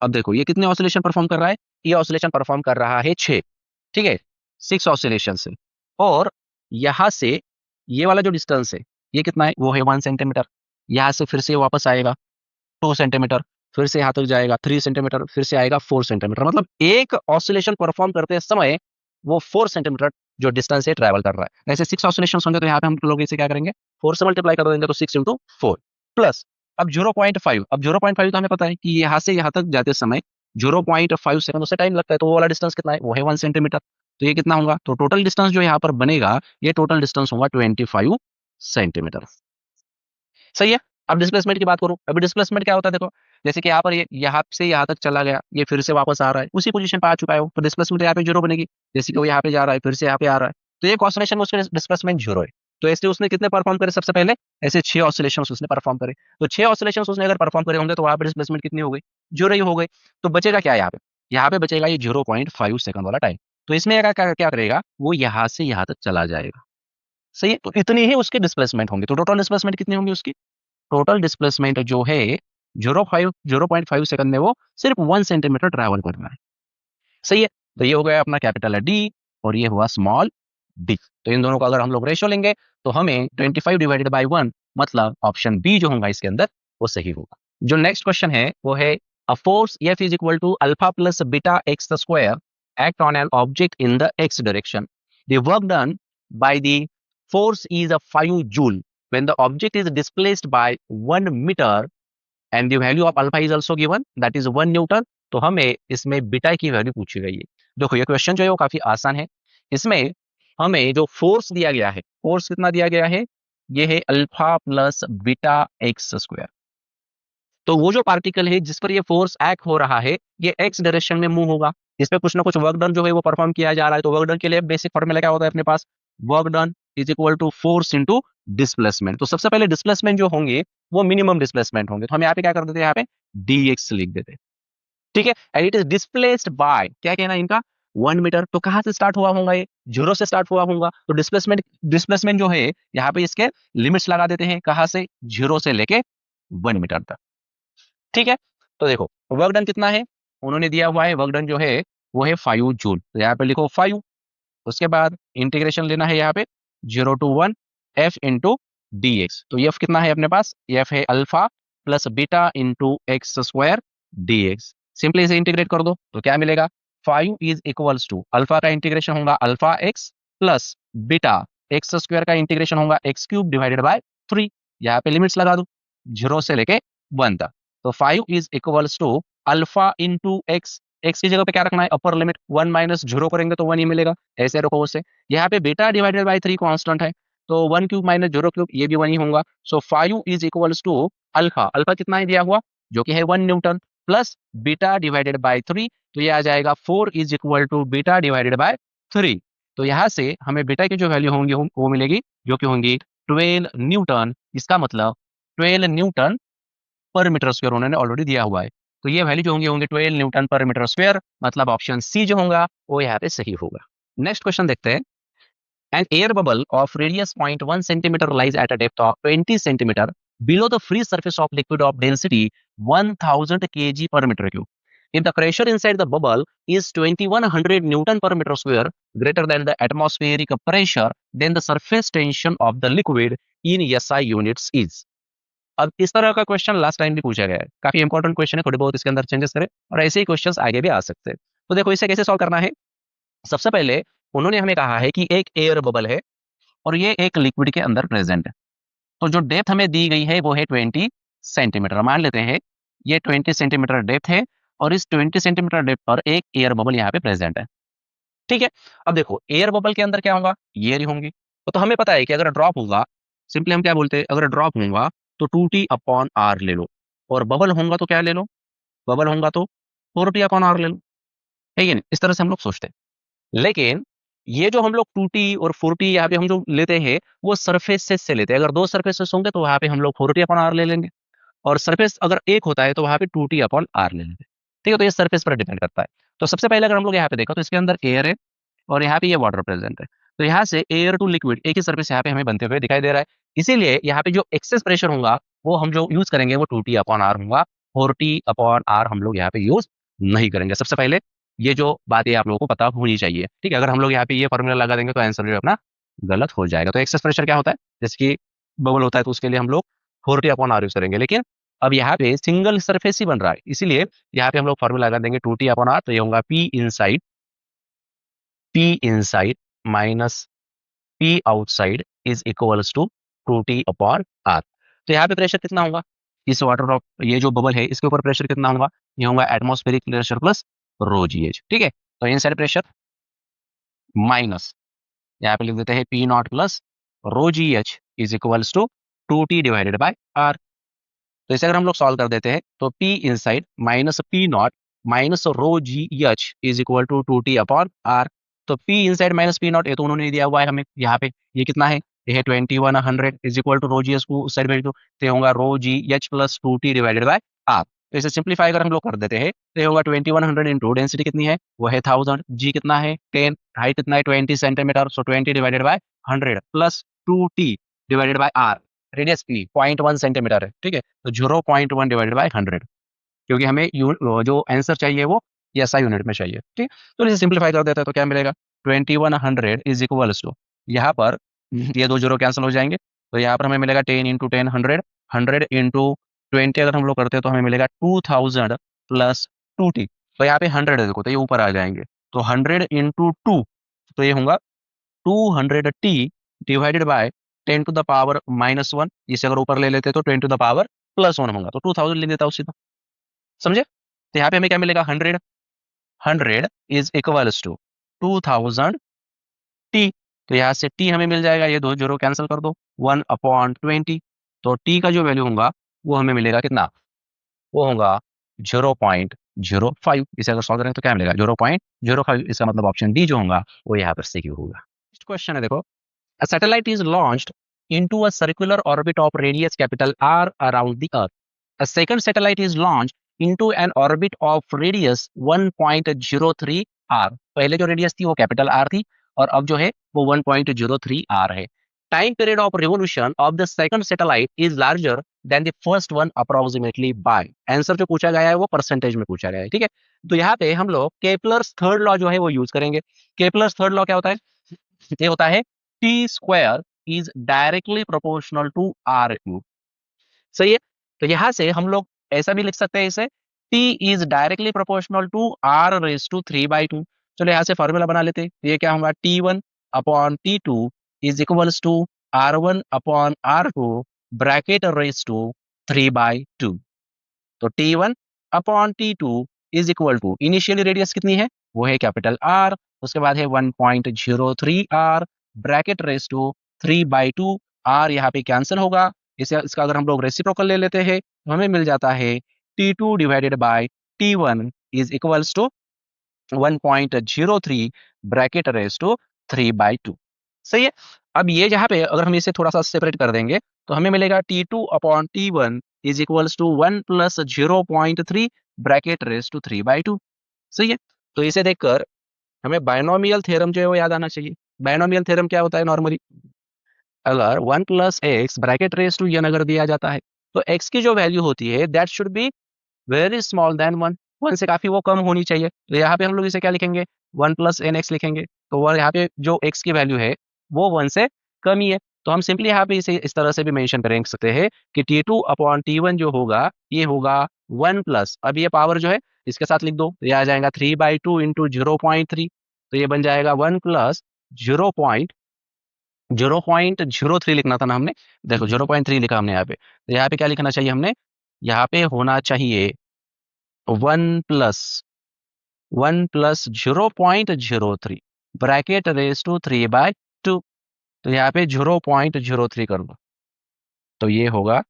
अब देखो ये कितने ऑसिलेशन परफॉर्म कर रहा है, ये ऑसिलेशन परफॉर्म कर रहा है 6। ठीक है, 6 ऑसिलेशन से, और यहाँ से ये वाला जो डिस्टेंस है ये कितना है, वो है 1 सेंटीमीटर। यहाँ से फिर से वापस आएगा 2 सेंटीमीटर, फिर से यहाँ तक जाएगा 3 सेंटीमीटर, फिर से आएगा 4 सेंटीमीटर। मतलब एक ऑसिलेशन परफॉर्म करते समय वो 4 सेंटीमीटर जो डिस्टेंस है ट्रैवल कर रहा है। ऐसे 6 ऑसिलेशन होंगे तो यहाँ पे हम लोग इसे क्या करेंगे, 4 से मल्टीप्लाई कर देंगे, तो 6 इंटू 4 प्लस अब 0.5। अब 0.5 तो हमें पता है कि यहाँ से यहाँ तक जाते समय 0.5 सेकंड उससे टाइम लगता है, तो वो वाला डिस्टेंस कितना है, वो है 1 सेंटीमीटर। तो ये कितना होगा, तो टोटल डिस्टेंस जो यहाँ पर बनेगा, ये टोटल डिस्टेंस होगा 25 सेंटीमीटर। सही है। अब डिस्प्लेसमेंट की बात करूं, अभी डिस्प्लेसमेंट क्या होता है, देखो जैसे कि यहाँ पर ये यहाँ से यहाँ तक चला गया, ये फिर से वापस आ रहा है, उसी पोजीशन पे आ चुका है वो, तो डिस्प्लेसमेंट यहाँ पे 0 बनेगी। जैसे कि वो यहाँ पे जा रहा है, फिर से यहाँ पे आ रहा है, तो ये ऑसिलेशन में उसका डिस्प्लेसमेंट 0 है। तो ऐसे उसने कितने परफॉर्म करे, सबसे पहले ऐसे 6 ऑसिलेशन उसने परफॉर्म करे। तो 6 ऑसिलेशन उसने अगर परफॉर्म करे होंगे तो वहां पर डिस्प्लेसमेंट कितनी हो गई, 0 ही हो गई। तो बचेगा क्या यहाँ पे बचेगा ये 0.5 सेकंड वाला टाइम। तो इसमें क्या करेगा, वो यहाँ से यहाँ तक चला जाएगा। सही है, तो इतनी ही उसके डिस्प्लेसमेंट होंगे। तो टोटल डिस्प्लेसमेंट कितनी होंगी उसकी, टोटल डिस्प्लेसमेंट जो है 0.5 सेकंड में वो सिर्फ 1 सेंटीमीटर ट्रैवल कर रहा है। सही है, तो ये हो गया अपना कैपिटल डी और ये हुआ स्मॉल डी। तो इन दोनों का अगर हम लोग रेशियो लेंगे तो हमें 25 डिवाइडेड बाय 1 मतलब ऑप्शन बी जो होगा इसके अंदर वो सही होगा। जो नेक्स्ट क्वेश्चन है वो है a force F is equal to alpha plus beta X square act on an object in the x direction. The work done by the force is a 5 joule when the object is displaced by 1 meter and the value of alpha is also given that is 1 Newton. तो हमें इसमें beta की value पूछी गई है। देखो ये question जो है वो काफी आसान है। इसमें हमें जो फोर्स दिया गया है, फोर्स कितना दिया गया है, ये है alpha plus beta X square. तो वो जो पार्टिकल है जिस पर ये फोर्स एक्ट हो रहा है ये एक्स डायरेक्शन में मूव होगा, इस पे कुछ ना कुछ वर्क डन जो है वो परफॉर्म किया जा रहा है। तो वर्क डन के लिए बेसिक फॉर्मूला क्या होता है अपने पास, work done is equal to force into displacement. तो सबसे पहले डिस्प्लेसमेंट जो होंगे वो मिनिमम डिस्प्लेसमेंट होंगे, तो हम यहाँ पे क्या कर देते हैं, यहाँ पे dx लिख देते हैं। ठीक है, and it is displaced by, क्या कहना है इनका, 1 मीटर। तो कहाँ से स्टार्ट हुआ होगा ये? 0 से स्टार्ट हुआ होगा। तो डिस्प्लेसमेंट जो है यहाँ पे इसके लिमिट्स लगा देते हैं। कहाँ से? 0 से लेके 1 मीटर तक। ठीक है, तो देखो वर्क डन कितना है उन्होंने दिया हुआ है। वर्क डन जो है वो है 5 जूल। तो यहाँ पे लिखो 5। उसके बाद इंटीग्रेशन लेना है यहाँ पे 0 to 1 f into D x. तो एफ कितना है अपने पास? एफ है alpha plus beta into x square D x. Simply इसे इंटीग्रेट कर दो तो क्या मिलेगा? 5 इज इक्वल्स टू अल्फा का इंटीग्रेशन होगा alpha x plus beta X square का इंटीग्रेशन होगा एक्स क्यूब डिवाइडेड बाय 3। यहाँ पे लिमिट्स लगा दो 0 से लेके 1 तक। तो 5 is equals to alpha into X. X की जगह पे क्या रखना है? अपर लिमिट 1 माइनस 0 करेंगे तो 1 ही मिलेगा। ऐसे रखो उसे। यहाँ पे बीटा डिवाइडेड बाय 3 कांस्टेंट है तो 1 क्यूब माइनस 0 क्यूब ये भी 1 ही होगा। So 5 is equals to alpha. Alpha कितना है दिया हुआ? जो कि है 1 newton plus beta divided by 3। तो ये आ जाएगा 4 is equal to beta divided by 3। तो यहाँ से हमें बीटा की जो वैल्यू होंगी वो मिलेगी जो कि होंगी 12 न्यूटन। इसका मतलब 12 न्यूटन पर मीटर स्क्वायर उन्होंने ऑलरेडी दिया हुआ है। तो ये वैल्यू जो होंगी होंगी 12 न्यूटन पर मीटर स्क्वायर। मतलब ऑप्शन सी जो होगा वो यहाँ पे सही होगा। नेक्स्ट क्वेश्चन देखते हैं। An air bubble of radius 0.1 centimeter lies at a depth of 20 centimeter below the free surface of liquid of density 1000 kg per meter cube. If the pressure inside the bubble is 2100 Newton per meter square greater than the atmospheric pressure, then the surface tension of the liquid in SI units is. अब इस तरह का question last time भी पूछा गया है। काफी important question है। थोड़े बहुत इसके अंदर चेंजेस करें और ऐसे ही क्वेश्चंस आगे भी आ सकते हैं। तो देखो इसे कैसे सॉल्व करना है। सबसे पहले उन्होंने हमें कहा है कि एक एयर बबल है और ये एक लिक्विड के अंदर प्रेजेंट है। तो जो डेप्थ हमें दी गई है वो है 20 सेंटीमीटर। मान लेते हैं ये 20 सेंटीमीटर डेप्थ है और इस 20 सेंटीमीटर डेप्थ पर एक एयर बबल यहाँ पे प्रेजेंट है। ठीक है, अब देखो एयर बबल के अंदर क्या होगा? एयर ही होंगी। तो हमें पता है कि अगर ड्रॉप होगा, सिंपली हम क्या बोलते हैं, अगर ड्रॉप होगा तो 2t अपॉन आर ले लो और बबल होगा तो क्या ले लो? बबल होगा तो 4t अपॉन आर ले लो। है कि नहीं? इस तरह से हम लोग सोचते हैं। लेकिन ये जो हम लोग 2t और 4t यहाँ पे हम जो लेते हैं वो सरफेसेस से लेते हैं। अगर दो सरफेसेस होंगे तो वहां पे हम लोग 4t अपॉन आर ले लेंगे और सरफेस अगर एक होता है तो वहां पे 2t अपॉन आर ले लेंगे। ठीक है, तो ये सरफेस पर डिपेंड करता है। तो सबसे पहले अगर हम लोग यहाँ पे देखा तो इसके अंदर एयर है और यहाँ पे ये वाटर प्रेजेंट है। तो यहाँ से एयर टू लिक्विड एक ही सरफेस यहाँ पे हमें बनते हुए दिखाई दे रहा है। इसीलिए यहाँ पे जो एक्सेस प्रेशर होगा वो हम जो यूज करेंगे वो 2t अपॉन आर होगा। 4t अपॉन आर हम लोग यहाँ पे यूज नहीं करेंगे। सबसे पहले ये जो बात है आप लोगों को पता होनी चाहिए। ठीक है, अगर हम लोग यहाँ पे ये फॉर्मूला लगा देंगे तो आंसर जो अपना गलत हो जाएगा। तो एक्सेस प्रेशर क्या होता है? जैसे कि बबल होता है तो उसके लिए हम लोग 4t अपॉन आर यूज करेंगे। लेकिन अब यहाँ पे सिंगल सरफेस ही बन रहा है इसीलिए यहाँ पे हम लोग फॉर्मूला लगा देंगे 2t अपॉन आर। तो ये होगा P inside minus P outside is equals to 2t upon r। तो यहाँ पे प्रेशर कितना होगा? इस वाटर ड्रॉप ये जो बबल है इसके ऊपर प्रेशर कितना होगा? ये होगा एटमॉस्फेरिक प्रेशर प्लस रो जी एच। ठीक है, तो इनसाइड प्रेशर माइनस यहाँ पे लिख देते हैं P naught plus rho ji H is equals to 2t divided by are. तो इसे अगर हम लोग सॉल्व कर देते हैं तो P inside minus P naught minus rho ji H is equal to 2t upon R. तो P inside minus P naught ये तो उन्होंने दिया हुआ है हमें यहाँ पे। ये कितना है? ये है 2100 is equal to rho ji h को उस साइड भेज दो तो ये होगा rho ji h plus 2t divided by are. तो इसे सिंप्लीफाई अगर हम लोग कर देते हैं तो ये होगा 2100 इंटू डेंसिटी कितनी है? वो है 1000। जी कितना है? 10। हाइट कितना है? 20 centimetre. So 20 divided by 100 plus 2t divided by R. Radius पी 0.1 सेंटीमीटर है। ठीक है, तो 0.1 डिवाइडेड बाय 100 क्योंकि हमें जो आंसर चाहिए वो एसआई यूनिट में चाहिए। ठीक, तो इसे सिंप्लीफाई कर देते हैं तो क्या मिलेगा? 2100 इज इक्वल्स टू यहाँ पर ये दो जीरो कैंसिल हो जाएंगे तो यहाँ पर हमें मिलेगा 10 इंटू 10 100 100 इंटू 20 अगर हम लोग करते हैं तो हमें मिलेगा 2000 प्लस 2t। तो यहाँ पे 100 है देखो तो ये ऊपर आ जाएंगे तो 100 इंटू 2 तो ये होगा 200t divided by 10 to the power -1। इसे अगर ऊपर ले लेते तो 10 टू द पावर +1 होगा तो 2000 लिख देता हूँ सीधा। समझे? तो यहाँ पे हमें क्या मिलेगा? 100 100 इज इक्वल्स टू 2000 टी। तो यहाँ से टी हमें मिल जाएगा, ये दो जीरो कैंसिल कर दो 1/20। तो टी का जो वैल्यू होगा वो हमें मिलेगा कितना? वो होगा 0.05। इसे अगर सॉल्व करें तो क्या मिलेगा? 0.05। इसका मतलब ऑप्शन डी जो होगा वो यहाँ पर सही होगा। नेक्स्ट क्वेश्चन है देखो। A satellite is launched into a circular orbit of radius capital R around the Earth. A second satellite is launched into an orbit of radius 1.03 are, पहले जो रेडियस थी वो कैपिटल आर थी और अब जो है वो 1.03 आर है। Time period of revolution of the second satellite is larger than the first one approximately by. Answer जो पूछा गया है वो परसेंटेज में पूछा गया है, ठीक है। तो यहाँ पे हम लोग केपलर्स थर्ड लॉ जो है वो यूज करेंगे। केपलर्स थर्ड लॉ क्या होता है? ये होता है T square is directly proportional to R cube. सही है। तो यहां से हम लोग ऐसा भी लिख सकते हैं इसे, T is directly proportional to R raise to 3/2। चलो यहाँ से फॉर्मूला बना लेते हैं। तो ये क्या होगा, T1 upon T2 is equals to R1 upon R2 bracket raise to 3/2। तो T1 upon T2 is equal to, initially radius कितनी है, वो है कैपिटल R, उसके बाद है 1.03 R bracket raise to 3/2। R यहाँ पे कैंसिल होगा, इसे इसका अगर हम लोग रेसिप्रोकल ले लेते हैं तो हमें मिल जाता है T2 divided by T1 is equals to 1.03 bracket raise to 3/2। सही है। अब ये जहाँ पे अगर हम इसे थोड़ा सा सेपरेट कर देंगे तो हमें मिलेगा T2 upon T1 is equals to 1 plus 0.3 bracket raise to 3/2। सही है। तो इसे देखकर हमें बायनोमियल थ्योरम जो है वो याद आना चाहिए। बायनोमियल थ्योरम क्या होता है नॉर्मली, अगर 1 plus X bracket raise to n अगर दिया जाता है तो x की जो वैल्यू होती है that should be very small than 1, 1 से काफी वो कम होनी चाहिए। तो यहाँ पे हम लोग इसे क्या लिखेंगे, 1 प्लस एन एक्स लिखेंगे। तो वह यहाँ पे जो x की वैल्यू है वो 1 से कम ही है। तो हम सिंपली यहाँ पे इसे इस तरह से भी मेंशन कर सकते हैं कि T2 अपॉन T1 जो होगा ये होगा 1 प्लस, अब ये पावर जो है इसके साथ लिख दो, तो ये आ जाएगा 3/2 इंटू 0.3। तो ये बन जाएगा 1 प्लस 0.03 लिखना था ना हमने, देखो 0.3 लिखा हमने यहाँ पे। तो यहाँ पे क्या लिखना चाहिए हमने, यहाँ पे होना चाहिए 1 प्लस 0.03 ब्रैकेट रेज टू 3/2। तो यहाँ पे 0.03 कर दो, तो ये होगा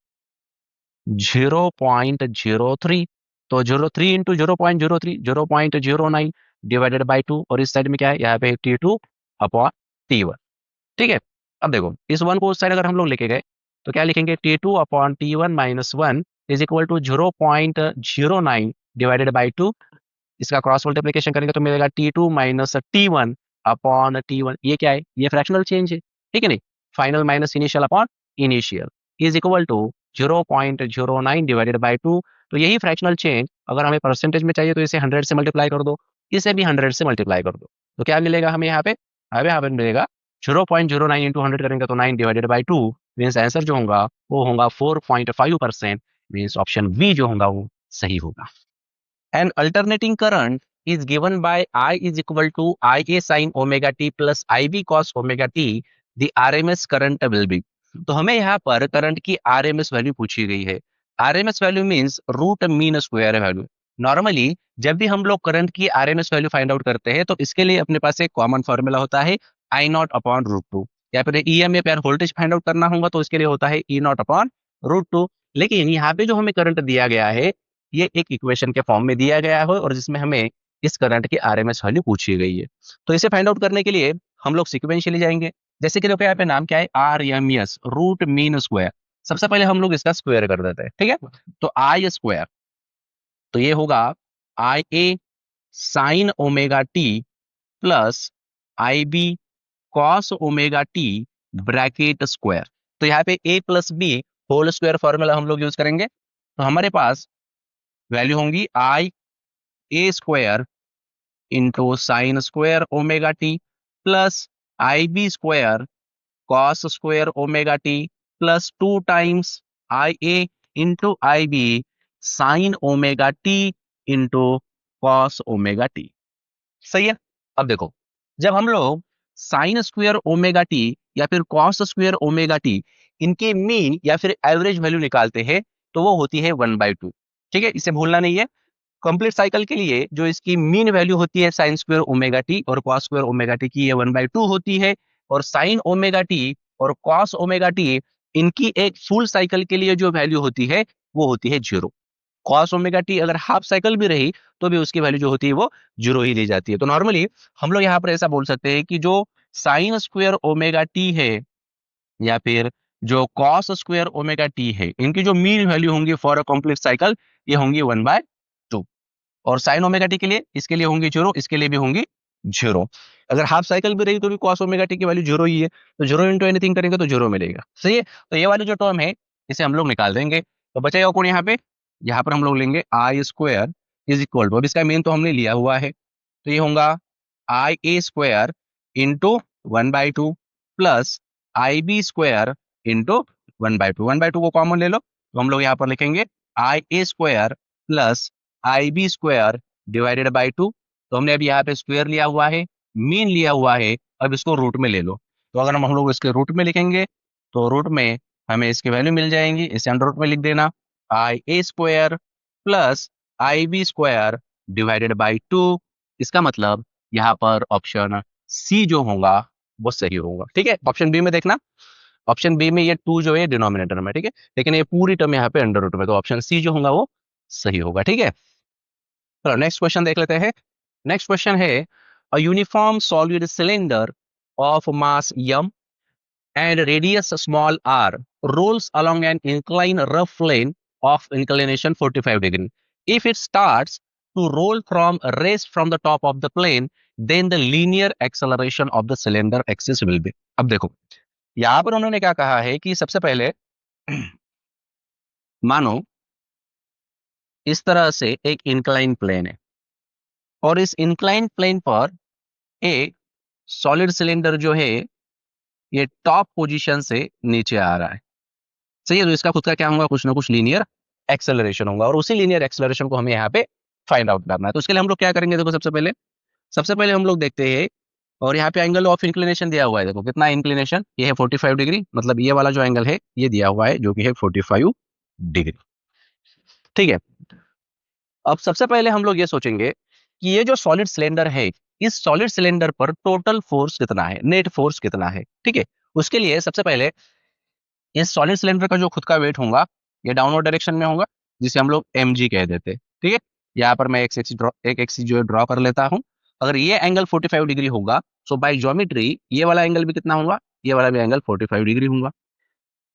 0.03। तो 03 इंटू 0.03 0.09 डिवाइडेड बाई 2, और इस साइड में क्या है, यहाँ पे T2 अपॉन T1। ठीक है। अब देखो इस वन को उस साइड अगर हम लोग लेके गए तो क्या लिखेंगे, T2 upon T1 minus 1 is equal to 0.09 divided by 2। इसका क्रॉस मल्टीप्लीकेशन करेंगे तो मिलेगा T2 minus T1 upon T1। ये क्या है, ये फ्रैक्शनल चेंज है, ठीक है नहीं। Final minus initial upon initial is equal to 0.09 divided by 2। तो यही फ्रैक्शनल चेंज अगर हमें परसेंटेज में चाहिए तो इसे 100 से मल्टीप्लाई कर दो, इसे भी 100 से मल्टीप्लाई कर दो। तो क्या मिलेगा हमें यहाँ पे, हमें यहाँ पे मिलेगा 0.09 इंटू 100 करेंगे तो 9 डिवाइडेड बाई 2 मीन्स आंसर जो होगा वो होगा 4.5%। मीन्स ऑप्शन बी जो होगा वो सही होगा। An alternating current is given by I is equal to IA sin omega t plus IB cos omega t. The RMS current will be। तो हमें यहाँ पर करंट की RMS वैल्यू पूछी गई है। RMS value means root mean square value. Normally जब भी हम लोग करंट की RMS वैल्यू फाइंड आउट करते हैं तो इसके लिए अपने पास एक कॉमन फॉर्मूला होता है आई नॉट अपॉन रूट टू, या फिर EMF या वोल्टेज फाइंड आउट करना होगा तो इसके लिए होता है ई नॉट अपॉन रूट टू। लेकिन यहाँ पे जो हमें करंट दिया गया है ये एक इक्वेशन के फॉर्म में दिया गया है और जिसमें हमें इस करंट की आरएमएस वैल्यू पूछी गई है। तो इसे फाइंड आउट करने के लिए हम लोग सिक्वेंशियली जाएंगे। जैसे कि देखो यहाँ पे नाम क्या है, RMS रूट मीन स्क्वायर। सबसे पहले हम लोग इसका स्क्वायर कर देते हैं, ठीक है। तो आई स्क्वायर, तो ये होगा i a sine omega t plus i b cos omega t bracket square. तो यहाँ पे a plus b whole square formula हम लोग यूज करेंगे। तो हमारे पास वैल्यू होंगी i a square into sine square omega t plus i b square cos square omega t plus 2 times i a into i b sine omega t into cos omega t. सही है। अब देखो जब हम लोग sign square omega T या फिर cos square omega T इनके मीन या फिर एवरेज वैल्यू निकालते हैं तो वो होती है 1/2। ठीक है, इसे भूलना नहीं है। कंप्लीट साइकिल के लिए जो इसकी मीन वैल्यू होती है साइन स्क्वायर ओमेगा टी और कॉस स्क्वायर ओमेगा टी की, ये 1/2 होती है। और साइन ओमेगा टी और कॉस ओमेगा टी इनकी एक फुल साइकिल के लिए जो वैल्यू होती है वो होती है 0। कॉस ओमेगा टी अगर हाफ साइकिल भी रही तो भी उसकी वैल्यू जो होती है वो 0 ही ली जाती है। तो नॉर्मली हम लोग यहाँ पर ऐसा बोल सकते हैं कि जो साइन स्क्वायर ओमेगा टी है या फिर जो कॉस स्क्वायर ओमेगा टी है, इनकी जो मीन वैल्यू होंगी फॉर अ कंप्लीट साइकिल ये होंगी 1/2। और साइन ओमेगा टी के लिए, इसके लिए होंगी 0, इसके लिए भी होंगी 0। अगर हाफ साइकिल भी रही तो भी कॉस ओमेगा टी की वैल्यू 0 ही है, तो 0 इंटू एनीथिंग करेंगे तो 0 मिलेगा। सही है, तो ये वाली जो टर्म है इसे हम लोग निकाल देंगे। तो बचेगा कौन यहाँ पर हम लोग लेंगे आई स्क्वायर इज इक्वल टू, अब इसका मेन तो हमने लिया हुआ है, तो ये होगा i a square into 1/2 plus i b square into 1/2। 1/2 को कॉमन ले लो, तो हम लोग यहाँ पर लिखेंगे i a square plus i b square divided by 2। तो हमने अभी यहाँ पे स्क्वायर लिया हुआ है, मीन लिया हुआ है, अब इसको रूट में ले लो। तो अगर हम लोग इसके रूट में लिखेंगे तो रूट में हमें इसकी वैल्यू मिल जाएंगी, इसे अंडर रूट में लिख देना, i a square plus i b square divided by 2। इसका मतलब यहाँ पर ऑप्शन सी जो होगा वो सही होगा। ठीक है, ऑप्शन बी में देखना, ऑप्शन बी में ये 2 जो है डिनोमिनेटर में, ठीक है, लेकिन ये पूरी टर्म यहाँ पे अंडर रूट में, तो ऑप्शन सी जो होगा वो सही होगा। ठीक है, चलो नेक्स्ट क्वेश्चन देख लेते हैं। नेक्स्ट क्वेश्चन है a uniform solid cylinder of mass m and radius small r rolls along an inclined rough plane of inclination 45 degree. If it starts to roll from rest from the top of the plane, then the linear acceleration of the cylinder axis will be. अब देखो यहाँ पर उन्होंने क्या कहा है कि सबसे पहले मानो इस तरह से एक इंक्लाइन प्लेन है और इस इंक्लाइन प्लेन पर एक सॉलिड सिलेंडर जो है ये टॉप पोजीशन से नीचे आ रहा है। सही है, तो इसका खुद का क्या होगा, कुछ ना कुछ लीनियर एक्सेलरेशन होगा और उसी लीनियर एक्सेलरेशन को हमें यहाँ पे फाइंड आउट करना है। तो उसके लिए हम लोग क्या करेंगे, देखो सबसे पहले हम लोग देखते हैं, और यहाँ पे एंगल ऑफ इंक्लिनेशन दिया हुआ है, देखो कितना इंक्लिनेशन, ये है 45 डिग्री, मतलब ये वाला जो एंगल है ये दिया हुआ है जो कि है 45 डिग्री। ठीक है, अब सबसे पहले हम लोग ये सोचेंगे कि ये जो सॉलिड सिलेंडर है, इस सॉलिड सिलेंडर पर टोटल फोर्स कितना है, नेट फोर्स कितना है। ठीक है, उसके लिए सबसे पहले इस सॉलिड सिलेंडर का जो खुद का वेट होगा ये डाउनवर्ड डायरेक्शन में होगा, जिसे हम लोग mg कह देते हैं। ठीक है, यहाँ पर मैं एक एक्सिस जो ड्रॉ कर लेता हूँ। अगर ये एंगल 45 डिग्री होगा, सो बाय ज्योमेट्री ये वाला एंगल भी कितना होगा, ये वाला भी एंगल 45 डिग्री होगा।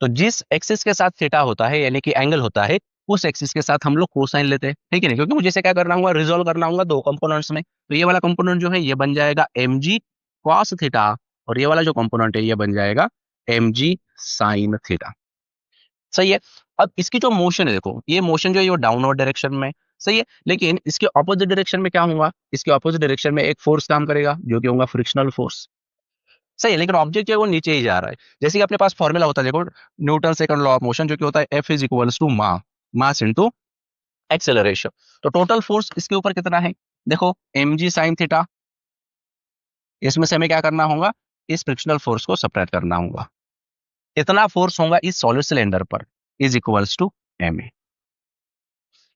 तो जिस एक्सिस के साथ थीटा होता है यानी कि एंगल होता है, उस एक्सिस के साथ हम लोग कोसाइन लेते हैं। ठीक है ना, क्योंकि मुझे इसे क्या करना होगा, रिजोल्व करना होगा दो कंपोनेंट्स में। तो ये वाला कंपोनेंट जो है ये बन जाएगा mg cos थीटा, और ये वाला जो कंपोनेंट है ये बन जाएगा mg sin थीटा। सही है, अब इसकी जो मोशन है, देखो ये मोशन जो है ये डाउनवर्ड डायरेक्शन में, सही है, लेकिन इसके ऑपोजिट डायरेक्शन में क्या होगा, इसके ऑपोजिट डायरेक्शन में एक फोर्स काम करेगा जो कि होगा फ्रिक्शनल फोर्स। सही है, लेकिन ऑब्जेक्ट जो है वो नीचे ही जा रहा है। जैसे कि अपने पास फॉर्मूला होता है, देखो Newton second law of motion जो कि होता है F is equals to mass into acceleration. तो टोटल फोर्स इसके ऊपर कितना है, देखो mg sin थीटा, इसमें से हमें क्या करना होगा, इस फ्रिक्शनल फोर्स को सब्ट्रैक्ट करना होगा। इतना फोर्स होगा इस सॉलिड सिलेंडर पर इज इक्वल्स टू ma।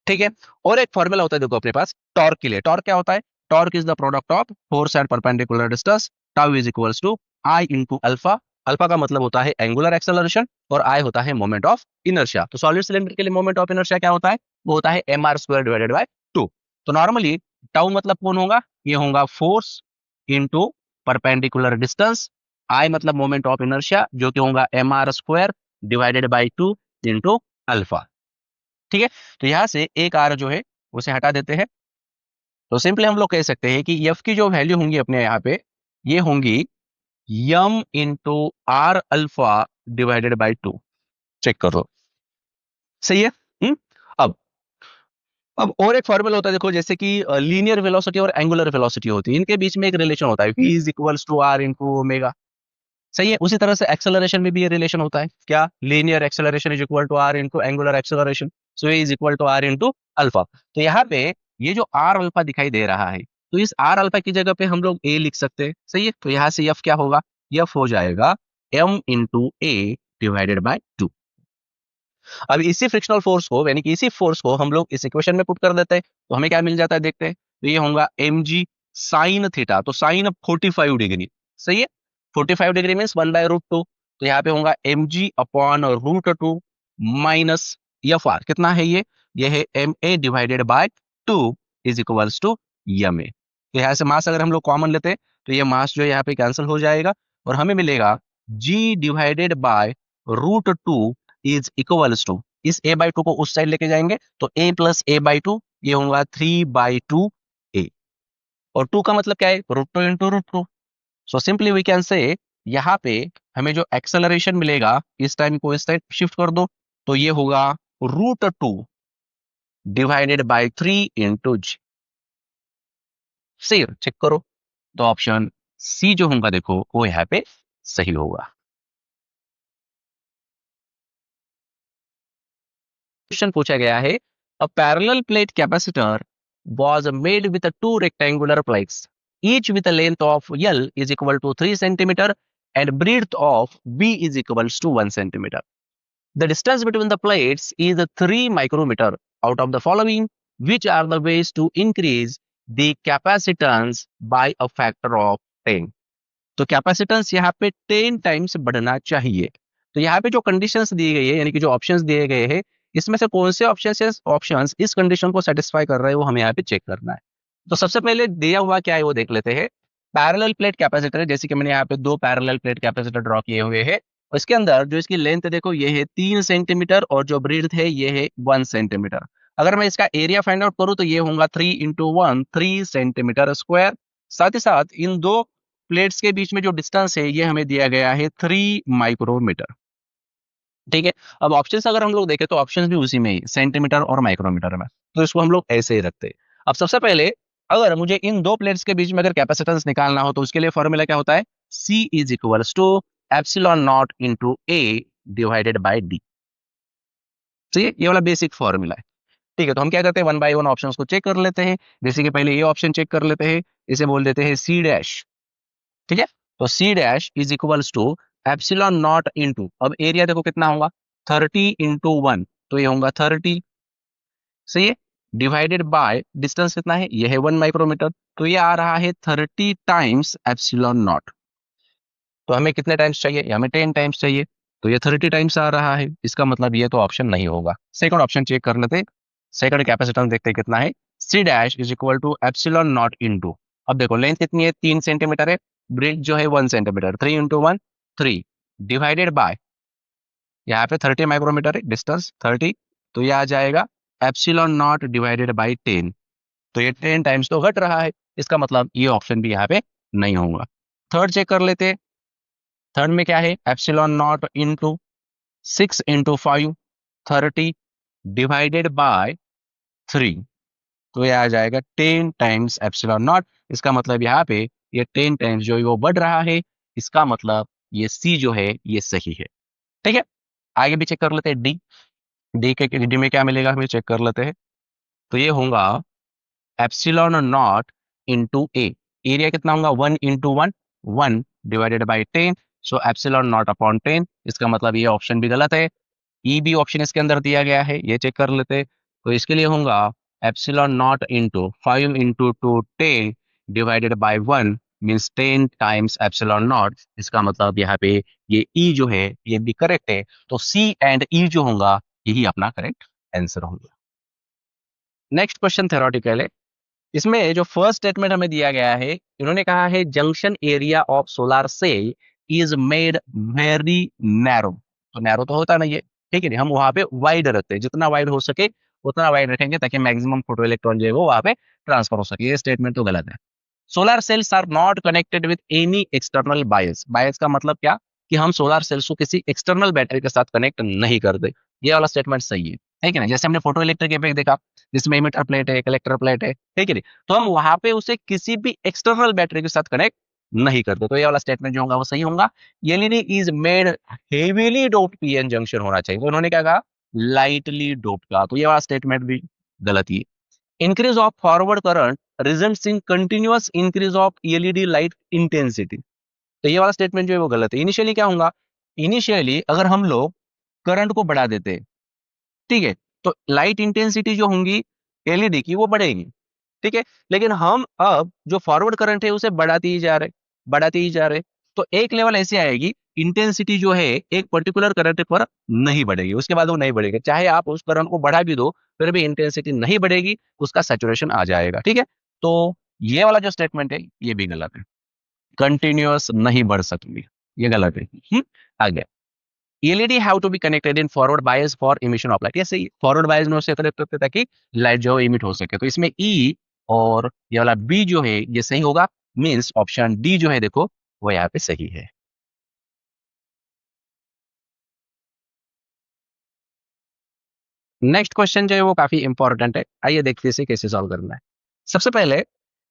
ठीक है, और एक फॉर्मूला होता है देखो अपने पास टॉर्क के लिए। टॉर्क क्या होता है, torque is the product of force at perpendicular distance, tau is equals to I into alpha. Alpha का मतलब होता है एंगुलर एक्सेलरेशन और आई होता है मोमेंट ऑफ इनर्शिया। तो सॉलिड सिलेंडर के लिए मोमेंट ऑफ इनर्शिया क्या होता है, वो होता है mr स्क्वायर डिवाइडेड बाय 2। तो नॉर्मली टाउ मतलब कौन होगा, ये होगा फोर्स इंटू परपेंडिकुलर डिस्टेंस, आई मतलब मोमेंट ऑफ इनर्शिया जो कि होगा mr square divided by 2 into alpha. ठीक है, तो यहां से एक आर जो है उसे हटा देते हैं, तो सिंपली हम लोग कह सकते हैं कि एफ की जो वैल्यू होंगी अपने यहाँ पे ये होंगी m into r alpha divided by 2। Check कर लो, सही है। हम्म अब अब और एक फॉर्मूला होता है, देखो जैसे कि लीनियर वेलोसिटी और एंगुलर वेलोसिटी होती है, इनके बीच में एक रिलेशन होता है, v is equals to R into omega. सही है, उसी तरह से एक्सेलरेशन में भी ये रिलेशन होता है, क्या, linear acceleration is equal to R into angular acceleration, so A is equal to R into alpha. तो यहाँ पे ये जो आर अल्फा दिखाई दे रहा है, तो इस आर अल्फा की जगह पे हम लोग ए लिख सकते हैं। सही है, तो यहाँ से एफ क्या होगा, एफ हो जाएगा M into A divided by 2। अब इसी फ्रिक्शनल फोर्स को यानी कि इसी फोर्स को हम लोग इस इक्वेशन में पुट कर देते हैं, तो हमें क्या मिल जाता है देखते हैं, तो ये होगा mg साइन थीटा, तो साइन 45 डिग्री। सही है, 45 डिग्री मीन्स 1/√2, तो यहाँ पे होगा mg upon √2 minus F R, कितना है ये है ma divided by 2 is equals to ma। तो यहाँ से मास अगर हम लोग कॉमन लेते हैं तो ये मास जो है यहाँ पे कैंसिल हो जाएगा और हमें मिलेगा g divided by √2 is equals to, इस a बाई 2 को उस साइड लेके जाएंगे तो a प्लस a बाई 2 ये होगा 3/2a। और 2 का मतलब क्या है, √2 into √2। So simply we can say यहाँ पे हमें जो एक्सेलरेशन मिलेगा, इस टाइम को इस साइड शिफ्ट कर दो, तो ये होगा √2 डिवाइडेड बाई 3 इंटू जी। सही चेक करो, तो ऑप्शन सी जो होगा देखो वो यहाँ पे सही होगा। क्वेश्चन पूछा गया है, अ parallel plate capacitor was made with a two rectangular plates, each with a length of L is equal to 3 centimeter and breadth of B is equals to 1 centimeter. The distance between the plates is 3 micrometer. Out of the following, which are the ways to increase the capacitance by a factor of 10? तो capacitance यहाँ पे 10 times बढ़ना चाहिए। तो यहाँ पे जो conditions दी गई है, यानी कि जो ऑप्शंस दिए गए हैं, इसमें से कौन से ऑप्शंस इस कंडीशन को सेटिस्फाई कर रहे हैं वो हमें यहाँ पे चेक करना है। तो सबसे पहले दिया हुआ क्या है वो देख लेते हैं। पैरेलल प्लेट कैपेसिटर, जैसे कि मैंने यहाँ पे 2 पैरेलल प्लेट कैपेसिटर ड्रॉ किए हुए हैं। इसके अंदर जो इसकी लेंथ देखो ये है 3 सेंटीमीटर और जो ब्रीथ है ये है 1 सेंटीमीटर। अगर मैं इसका एरिया फाइंड आउट करूँ तो ये होगा 3 इंटू 1 3 सेंटीमीटर स्क्वायर। साथ ही साथ इन दो प्लेट्स के बीच में जो डिस्टेंस है ये हमें दिया गया है 3 माइक्रोमीटर। ठीक है, अब ऑप्शंस अगर हम लोग देखें तो ऑप्शंस भी उसी में ही सेंटीमीटर और माइक्रोमीटर में, तो इसको हम लोग ऐसे ही रखते हैं। अब सबसे पहले अगर मुझे इन दो प्लेट्स के बीच में अगर कैपेसिटेंस निकालना हो तो उसके लिए फॉर्मूला क्या होता है, C is equals to epsilon naught into A divided by D. ठीक, ये वाला बेसिक फॉर्मूला है। ठीक है, तो हम क्या करते हैं, वन बाय वन ऑप्शंस को चेक कर लेते हैं। जैसे कि पहले ये ऑप्शन चेक कर लेते हैं, इसे बोल देते हैं C डैश। ठीक है, तो C dash is equals to epsilon naught into, अब एरिया देखो कितना होगा 30 इंटू 1, तो ये होगा 30। सही है, डिवाइडेड बाय डिस्टेंस कितना है, ये है 1 माइक्रोमीटर, तो ये आ रहा है 30 टाइम्स एप्सिलॉन नॉट। तो हमें कितने टाइम्स चाहिए, हमें 10 टाइम्स चाहिए, तो ये 30 टाइम्स आ रहा है। इसका मतलब ये तो ऑप्शन नहीं होगा। सेकंड ऑप्शन चेक कर लेते, सेकंड कैपेसिटेंस देखते हैं कितना है, C dash is equal to epsilon naught into, अब देखो लेंथ कितनी है 3 सेंटीमीटर है, ब्रेथ जो है 1 सेंटीमीटर, 3 इंटू 1 3 डिवाइडेड बाय, यहाँ पे 30 माइक्रोमीटर है डिस्टेंस 30, तो ये आ जाएगा एप्सिलॉन नॉट डिवाइडेड बाई 10। तो ये 10 टाइम्स तो घट रहा है, इसका मतलब ये ऑप्शन भी यहाँ पे नहीं होगा। थर्ड चेक कर लेते, थर्ड में क्या है, epsilon naught into 6 into 5 30 divided by 3, तो ये आ जाएगा 10 टाइम्स एप्सिलॉन नॉट। इसका मतलब यहाँ पे ये 10 टाइम्स जो है वो बढ़ रहा है, इसका मतलब ये सी जो है ये सही है। ठीक है, आगे भी चेक कर लेते हैं डी। डी में क्या मिलेगा हमें चेक कर लेते हैं, तो ये होगा एप्सिलॉन नॉट इंटू ए, एरिया कितना होगा 1 into 1 1 divided by 10, so epsilon not upon 10। इसका मतलब ये ऑप्शन भी गलत है। ई बी ऑप्शन इसके अंदर दिया गया है, ये चेक कर लेते हैं। तो इसके लिए होगा epsilon naught into 5 into 2 10 divided by 1 means 10 times epsilon not. इसका मतलब यहाँ पे ये ई जो है ये भी करेक्ट है, तो सी एंड ई जो होगा यही अपना करेक्ट आंसर होगा। नेक्स्ट क्वेश्चन थ्योरेटिकल है। इसमें जो फर्स्ट स्टेटमेंट हमें दिया गया है, इन्होंने कहा है junction area of solar cell is made very narrow. तो नैरो तो होता नहीं है, ठीक है नहीं, हम वहां पे वाइड रखते हैं, जितना वाइड हो सके उतना वाइड रखेंगे ताकि मैक्सिमम फोटो इलेक्ट्रॉन जो है वो वहां पे ट्रांसफर हो सके। ये स्टेटमेंट तो गलत है। Solar cells are not connected with any external bias. Bias का मतलब क्या, कि हम सोलर सेल्स को किसी एक्सटर्नल बैटरी के साथ कनेक्ट नहीं करते। ये वाला स्टेटमेंट सही है कि नहीं। जैसे हमने फोटो इलेक्ट्रिक इफेक्ट देखा, जिसमें इमिटर प्लेट है, कलेक्टर प्लेट है, ठीक है नहीं, तो हम वहां पे उसे किसी भी एक्सटर्नल बैटरी के साथ कनेक्ट नहीं करते, तो ये वाला स्टेटमेंट जो होगा वो सही होगा। LED is made heavily doped PN junction होना चाहिए, तो उन्होंने क्या कहा लाइटली डोप्ड का, तो ये वाला स्टेटमेंट भी गलत ही। Increase of forward current results in continuous increase of LED light intensity, तो ये वाला स्टेटमेंट जो है वो गलत है। इनिशियली क्या होगा, इनिशियली अगर हम लोग करंट को बढ़ा देते, ठीक है, तो लाइट इंटेंसिटी जो होंगी एलईडी की वो बढ़ेगी, ठीक है, लेकिन हम अब जो फॉरवर्ड करंट है उसे बढ़ाते ही जा रहे, बढ़ाते ही जा रहे, तो एक लेवल ऐसे आएगी इंटेंसिटी जो है एक पर्टिकुलर करंट पर नहीं बढ़ेगी, उसके बाद वो नहीं बढ़ेगी, चाहे आप उस करंट को बढ़ा भी दो फिर भी इंटेंसिटी नहीं बढ़ेगी, उसका सैचुरेशन आ जाएगा। ठीक है, तो ये वाला जो स्टेटमेंट है ये भी गलत है, कंटिन्यूअस नहीं बढ़ सकती, ये गलत है। आगे LED have to be connected in forward bias for emission of light. ये सही, फॉरवर्ड बायस में उससे कनेक्ट करते ताकि लाइट जो है इमिट हो सके। तो इसमें ई और ये वाला बी जो है ये सही होगा, मीन्स ऑप्शन डी जो है देखो वो यहाँ पे सही है। नेक्स्ट क्वेश्चन जो है वो काफी इंपॉर्टेंट है, आइए देखते हैं इसे कैसे सॉल्व करना है। सबसे पहले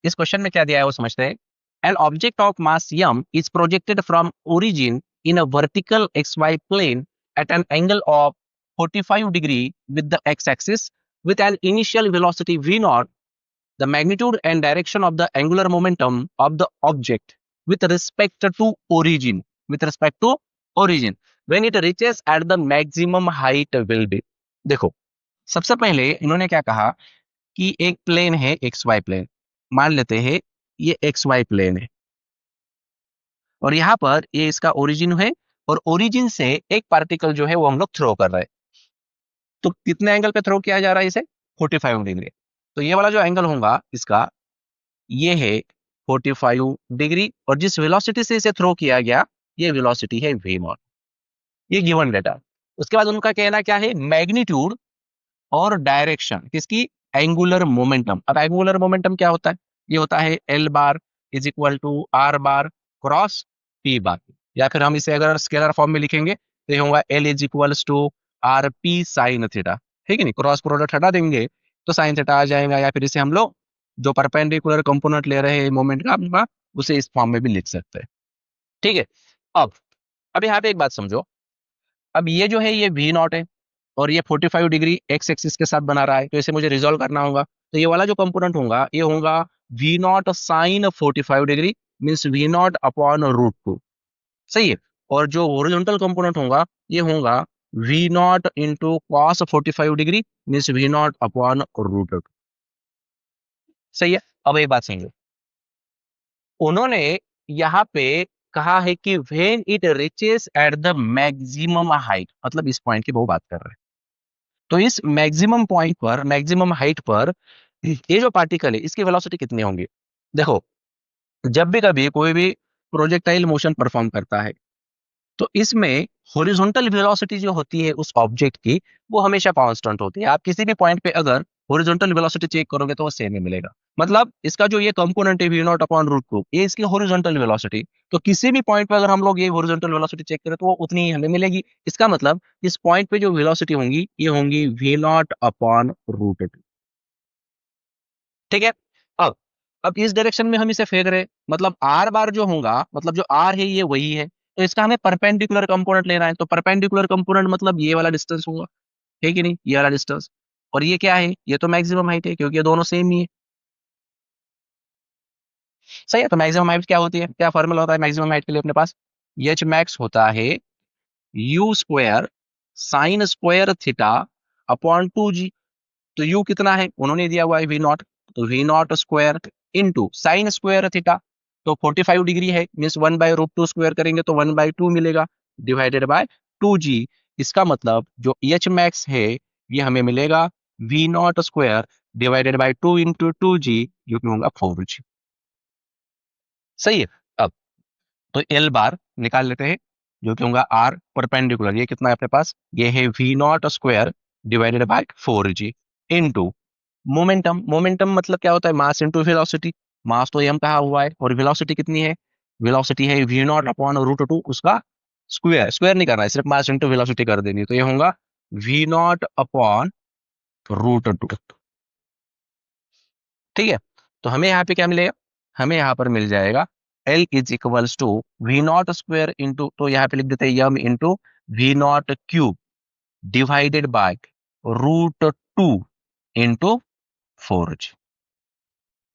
इस क्वेश्चन में क्या दिया है वो समझते हैं। An object of mass m is projected from origin in a vertical xy plane at an angle of 45 degree with the x-axis with an initial velocity v naught, the magnitude and direction of the angular momentum of the object with respect to origin, with respect to origin when it reaches at the maximum height will be। देखो सबसे पहले इन्होंने क्या कहा कि एक plane है x Y plane, मान लेते हैं ये एक्स वाई प्लेन है और यहाँ पर ये इसका ओरिजिन है और ओरिजिन से एक पार्टिकल जो है वो हम लोग थ्रो कर रहे हैं। तो कितने एंगल पे थ्रो किया जा रहा है इसे? 45 डिग्री। तो ये वाला जो एंगल होगा इसका ये है 45 डिग्री और जिस वेलोसिटी से इसे थ्रो किया गया ये वेलोसिटी है v नॉट। ये गिवन डेटा। उसके बाद उनका कहना क्या है, मैग्नीट्यूड और डायरेक्शन किसकी, एंगुलर मोमेंटम। अब एंगुलर मोमेंटम क्या होता है, ये होता है L bar is equal to R bar cross P bar, या फिर हम इसे अगर स्केलर फॉर्म में लिखेंगे तो ये होगा L is equals to R P sine theta, ठीक है नहीं, क्रॉस प्रोडक्ट हटा देंगे तो साइन थीटा आ जाएगा, या फिर इसे हम लोग जो परपेंडिकुलर कंपोनेंट ले रहे हैं मोमेंट का अपना उसे इस फॉर्म में भी लिख सकते हैं, ठीक है। अब अब यहाँ पे एक बात समझो, अब ये जो है ये वी नॉट है और ये 45 डिग्री एक्स एक्सिस के साथ बना रहा है, तो इसे मुझे रिजोल्व करना होगा। तो ये वाला जो कंपोनेंट होगा ये होगा V naught sine 45 degree means V naught upon root two, सही है। और जो ओरिजेंटल कंपोनेंट होगा ये होगा V naught into cos 45 degree means V naught upon root two, सही है। अब एक बात समझो, उन्होंने यहाँ पे कहा है कि when it reaches at the maximum height, मतलब इस पॉइंट की वो बात कर रहे हैं। तो इस मैक्सिमम पॉइंट पर, मैक्सिमम हाइट पर ये जो पार्टिकल है इसकी वेलोसिटी कितनी होंगी। देखो जब भी कभी कोई भी प्रोजेक्टाइल मोशन परफॉर्म करता है तो इसमें हॉरिजॉन्टल वेलोसिटी जो होती है उस ऑब्जेक्ट की वो हमेशा कांस्टेंट होती है। आप किसी भी पॉइंट पे अगर हॉरिजॉन्टल वेलोसिटी चेक करोगे तो वो सेम ही मिलेगा। मतलब इसका जो ये कंपोनेंट है V naught upon root two, ये इसकी हॉरिजॉन्टल वेलोसिटी, तो किसी भी पॉइंट पे अगर हम लोग ये हॉरिजॉन्टल वेलोसिटी चेक करें तो वो उतनी ही हमें मिलेगी। इसका मतलब इस पॉइंट पे जो वेलोसिटी होंगी ये होंगी V naught upon root two, ठीक है। अब अब इस डायरेक्शन में हम इसे फेंक रहे हैं, मतलब आर बार जो होगा, मतलब जो आर है ये वही है, तो इसका हमें परपेंडिकुलर कंपोनेंट लेना है। तो परपेंडिकुलर कंपोनेंट मतलब ये वाला डिस्टेंस होगा, है कि नहीं, ये वाला डिस्टेंस। और ये क्या है, ये तो मैक्सिमम हाइट है क्योंकि ये दोनों सेम ही है, सही है। तो मैक्सिमम हाइट क्या होती है, क्या फॉर्मूला होता है मैक्सिमम हाइट के लिए अपने पास, एच मैक्स होता है U square sine square theta upon 2g। तो u कितना है उन्होंने दिया हुआ है वी नॉट, तो V not square into sine square theta, तो 45 डिग्री है मीन्स 1/√2 स्क्वायर करेंगे तो 1/2 मिलेगा डिवाइडेड बाय 2g। इसका मतलब जो एच मैक्स है ये हमें मिलेगा V not square divided by 2 into 2g जो कि होगा 4g, सही है। अब तो एल बार निकाल लेते हैं जो कि होगा आर परपेंडिकुलर, ये कितना है अपने पास, ये है V not square divided by 4g into momentum. Momentum मतलब क्या होता है, मास इनटू वेलोसिटी। मास तो m कहा हुआ है और वेलोसिटी कितनी है, वेलोसिटी है v naught upon root two, उसका स्क्वायर, स्क्वायर नहीं करना है सिर्फ मास इनटू वेलोसिटी कर देनी, तो ये होगा v naught upon root two, ठीक है। तो हमें यहाँ पे क्या मिलेगा, हमें यहाँ पर मिल जाएगा L is equals to V not square into, तो यहाँ पे लिख देते हैं m into V naught cube divided by root two into 4g,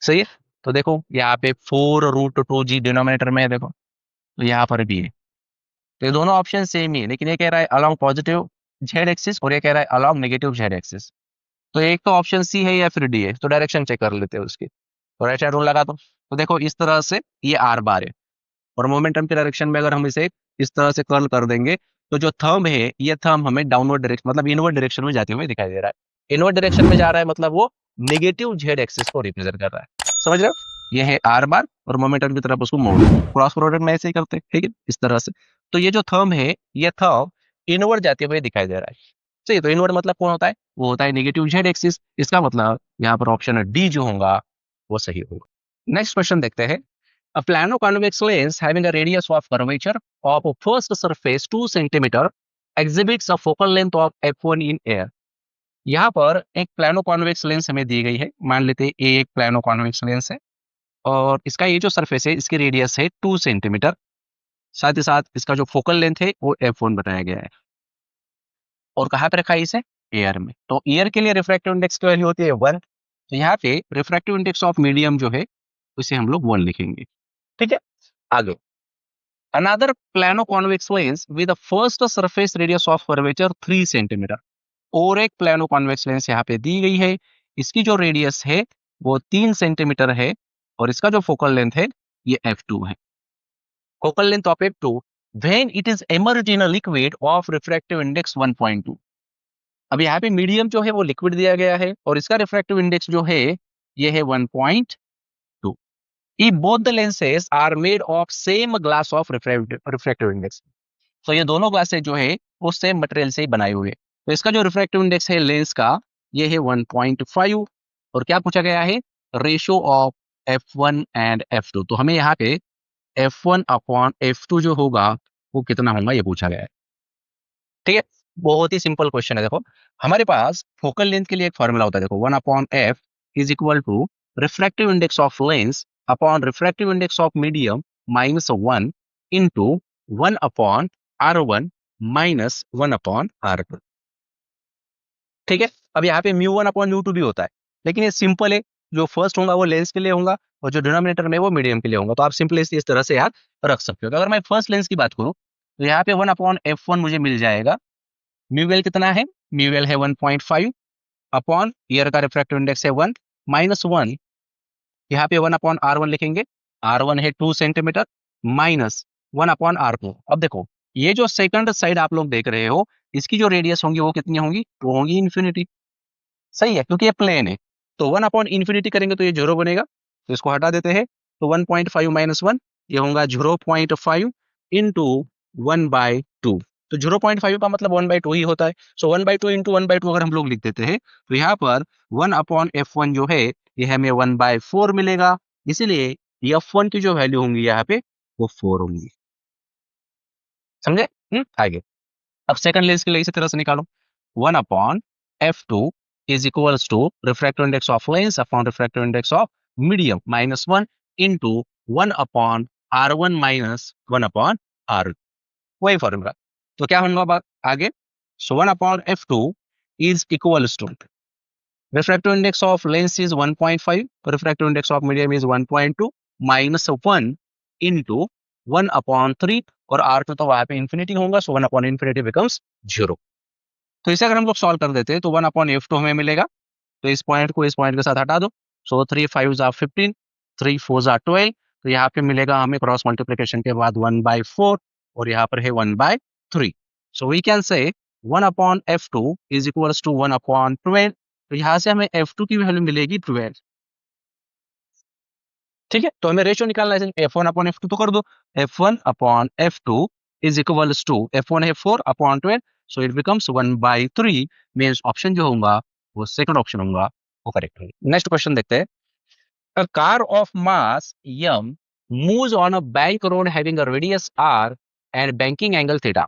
सही है। तो देखो यहाँ पे 4√2g डिनोमिनेटर में है, देखो तो यहाँ पर भी है। तो ये दोनों ऑप्शन सेम ही है, लेकिन ये कह रहा है अलोंग पॉजिटिव जेड एक्सिस और ये कह रहा है अलोंग नेगेटिव जेड एक्सिस। तो एक तो ऑप्शन सी है या फिर डी है, तो डायरेक्शन चेक कर लेते हैं उसकी। तो राइट हैंड रूल लगा दो, तो देखो इस तरह से ये आर बार है और मोमेंटम के डायरेक्शन में अगर हम इसे इस तरह से कर्ल कर देंगे तो जो थंब है ये थंब हमें डाउनवर्ड डायरेक्शन मतलब इनवर्ड डायरेक्शन में जाते हुए दिखाई दे रहा है। इनवर्ड डायरेक्शन में जा रहा है मतलब वो नेगेटिव जेड एक्सिस को रिप्रेजेंट कर रहा है, समझ रहे हो। ये है आर बार और मोमेंटम की तरफ उसको मोड़, क्रॉस प्रोडक्ट में ऐसे ही करते हैं, ठीक है इस तरह से। तो ये जो थंब है ये थंब इनवर्ड जाते हुए दिखाई दे रहा है। सही, तो इनवर्ड मतलब कौन होता है? वो होता है नेगेटिव जेड एक्सिस। इसका मतलब यहाँ पर ऑप्शन डी जो होगा वो सही होगा। नेक्स्ट क्वेश्चन देखते हैं। A plano convex lens having a radius of curvature of a first surface 2 centimeter exhibits a focal length of f1 in air। यहाँ पर एक प्लानो कॉन्वेक्स लेंस हमें दी गई है। मान लेते हैं ये एक प्लानो कॉन्वेक्स लेंस है और इसका ये जो सरफेस है इसकी रेडियस है 2 सेंटीमीटर। साथ ही साथ इसका जो फोकल लेंथ है वो f1 बताया गया है और कहाँ पे रखा है इसे? एयर में। तो एयर के लिए रिफ्रैक्टिव इंडेक्स की वैल्यू होती है 1। तो यहाँ पे रिफ्रैक्टिव इंडेक्स ऑफ मीडियम जो है उसे हम लोग 1 लिखेंगे। ठीक है, आगे। Another plano convex lens with the first surface radius of curvature 3 centimetre. और एक प्लानो कॉन्वेक्स लेंस यहाँ पे दी गई है। इसकी जो रेडियस है वो 3 सेंटीमीटर है और इसका जो फोकल लेंथ है ये f2 है। Focal length of f2 when it is emerged in a liquid of refractive index 1.2। अब यहाँ पे मीडियम जो है वो लिक्विड दिया गया है और इसका रिफ्रैक्टिव इंडेक्स जो है ये है 1.2। If both the lenses are made of same glass of refractive index। तो ये दोनों ग्लासेस जो है वो सेम मटेरियल से ही बनाए हुए हैं। तो इसका जो रिफ्रैक्टिव इंडेक्स है लेंस का ये है 1.5। और क्या पूछा गया है? Ratio of f1 and f2। तो हमें यहाँ पे f1 अपॉन f2 जो होगा वो कितना होगा ये पूछा गया है। ठीक है, बहुत ही सिंपल क्वेश्चन है। देखो हमारे पास फोकल लेंथ के लिए एक फॉर्मूला होता है। देखो 1 upon f is equal to refractive index of lens upon refractive index of medium minus 1 into 1 upon r1 minus 1 upon r2। ठीक है, अब यहाँ पे म्यू 1 अपॉन म्यू 2 भी होता है, लेकिन ये सिंपल है। जो फर्स्ट होगा वो लेंस के लिए होगा और जो डिनोमिनेटर में वो मीडियम के लिए होगा। तो आप सिंपली इस तरह से याद रख सकते हो। तो अगर मैं फर्स्ट लेंस की बात करूँ तो यहाँ पे 1 अपॉन f1 मुझे मिल जाएगा। म्यूवेल कितना है? म्यूवेल है 1.5 अपॉन ईयर का रिफ्रैक्टिव इंडेक्स है 1 माइनस 1। यहाँ पे 1 अपॉन r1 लिखेंगे। r1 है 2 सेंटीमीटर माइनस 1 अपॉन r2। अब देखो ये जो सेकंड साइड आप लोग देख रहे हो इसकी जो रेडियस होंगी वो कितनी होंगी? वो होंगी इन्फिनिटी। सही है, क्योंकि ये प्लेन है। तो 1 अपॉन इन्फिनिटी करेंगे तो ये 0 बनेगा। तो इसको हटा देते हैं। तो 1.5 माइनस 1 ये होगा 0.5 इंटू 1/2। तो 0.5 का मतलब 1/2 ही होता है। सो 1/2 इंटू 1/2 अगर हम लोग लिख देते हैं तो यहाँ पर 1 अपॉन f1 जो है ये हमें 1/4 मिलेगा। इसीलिए f1 की जो वैल्यू होंगी यहाँ पे वो 4 होंगी। समझे? आगे। अब सेकंड लेंस के लिए इसी तरह से निकालो। 1 upon f2 is equals to refractive index of lens upon refractive index of medium minus 1 into 1 upon r1 minus 1 upon r। वही फॉर्मूला। तो क्या होगा अब आगे? सो 1 upon f2 is equals to refractive index of lens is 1.5, refractive index of medium is 1.2 minus 1 into 1 upon 3 और r2 तो वहां पे इंफिनिटी होगा। सो 1 अपॉन इंफिनिटी बिकम्स 0। तो इसे अगर हम लोग सॉल्व कर देते हैं तो 1 अपॉन f2 हमें मिलेगा। तो इस पॉइंट को इस पॉइंट के साथ हटा दो। सो 3 5 जा 15, 3 4 जा 12। तो यहाँ पे मिलेगा हमें क्रॉस मल्टीप्लिकेशन के बाद 1/4 और यहाँ पर है 1/3। So we can say 1 upon f2 is equals to 1 upon 12। तो यहाँ से हमें f2 की वैल्यू मिलेगी 12। ठीक है, तो हमें रेशियो निकालना है f1 अपॉन f2 तो कर दो। f1 upon f2 is equals to f1 है 4 upon 12। So it becomes 1/3। Means option जो होगा वो सेकंड ऑप्शन होगा वो करेक्ट होगा। नेक्स्ट क्वेश्चन देखते हैं। A car of mass m moves on a bank road having a radius r and banking angle theta.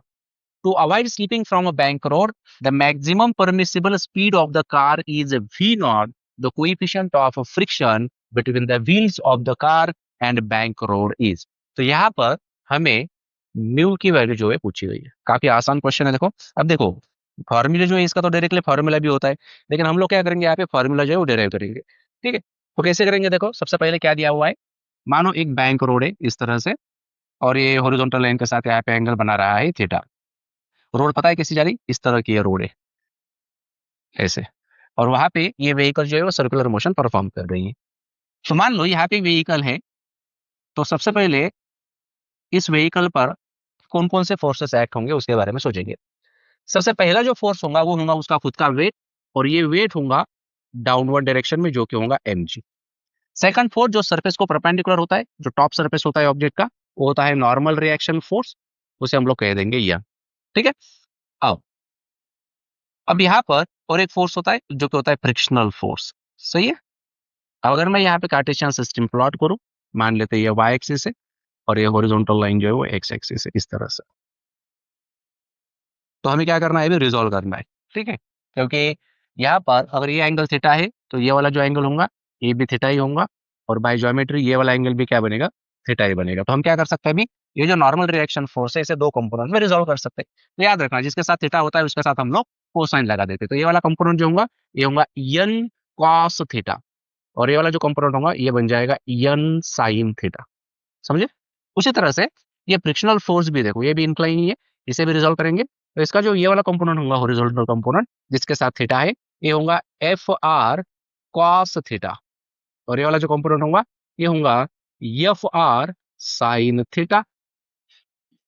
To avoid slipping from a bank road, the maximum permissible speed of the car is v naught, the coefficient of friction between the wheels of the car and bank road is। तो यहाँ पर हमें mu की value जो है पूछी गई है। काफी आसान क्वेश्चन है। देखो अब देखो फॉर्मूला जो है इसका तो डायरेक्टली फॉर्मूला भी होता है, लेकिन हम लोग क्या करेंगे यहाँ पे फॉर्मूला जो है वो डिराइव करेंगे। ठीक है, तो कैसे करेंगे? देखो सबसे पहले क्या दिया हुआ है। मानो एक बैंक रोड है इस तरह से और ये हॉरिजॉन्टल लाइन के साथ यहाँ पे एंगल बना रहा है थीटा। रोड पता है कैसी जा रही? इस तरह की ये रोड है ऐसे। और वहां पे ये व्हीकल जो है वो सर्कुलर मोशन परफॉर्म कर रही है। तो मान लो यहाँ पे व्हीकल है। तो सबसे पहले इस व्हीकल पर कौन कौन से फोर्सेस एक्ट होंगे उसके बारे में सोचेंगे। सबसे पहला जो फोर्स होगा वो होगा उसका खुद का वेट और ये वेट होगा डाउनवर्ड डायरेक्शन में जो कि होगा mg। सेकंड फोर्स जो सरफेस को परपेंडिकुलर होता है, जो टॉप सरफेस होता है ऑब्जेक्ट का, वो होता है नॉर्मल रिएक्शन फोर्स। उसे हम लोग कह देंगे यह। ठीक है, अब यहाँ पर और एक फोर्स होता है जो कि होता है फ्रिक्शनल फोर्स। सही है। अब अगर मैं यहाँ पे कार्टेशियन सिस्टम प्लॉट करूं, मान लेते हैं ये y एक्सिस है और ये हॉरिजॉन्टल लाइन जो है वो x एक्सिस है, इस तरह से। तो हमें क्या करना है, अभी रिजॉल्व करना है। ठीक है, क्योंकि यहाँ पर अगर ये एंगल थीटा है तो ये वाला जो एंगल होगा ये भी थीटा ही होगा, और बाय ज्योमेट्री ये वाला एंगल भी क्या बनेगा, थीटा ही बनेगा। तो हम क्या कर सकते हैं, अभी ये जो नॉर्मल रिएक्शन फोर्स है इसे दो कंपोनेंट में रिजॉल्व कर सकते हैं। तो याद रखना, जिसके साथ थीटा होता है उसके साथ हम लोग कोसाइन लगा देते हैं। तो ये वाला कंपोनेंट जो होगा ये होगा n cos थीटा, और ये वाला जो कंपोनेंट होगा ये बन जाएगा n sin थीटा। समझे। उसी तरह से ये फ्रिक्शनल फोर्स भी देखो, ये भी इंक्लाइन ही है, इसे भी रिजॉल्व करेंगे। तो इसका जो ये वाला कंपोनेंट होगा हॉरिजॉन्टल कंपोनेंट जिसके साथ थीटा है, ये होगा एफ आर कॉस थीटा, और ये वाला जो कंपोनेंट होगा ये होगा एफ आर साइन थीटा।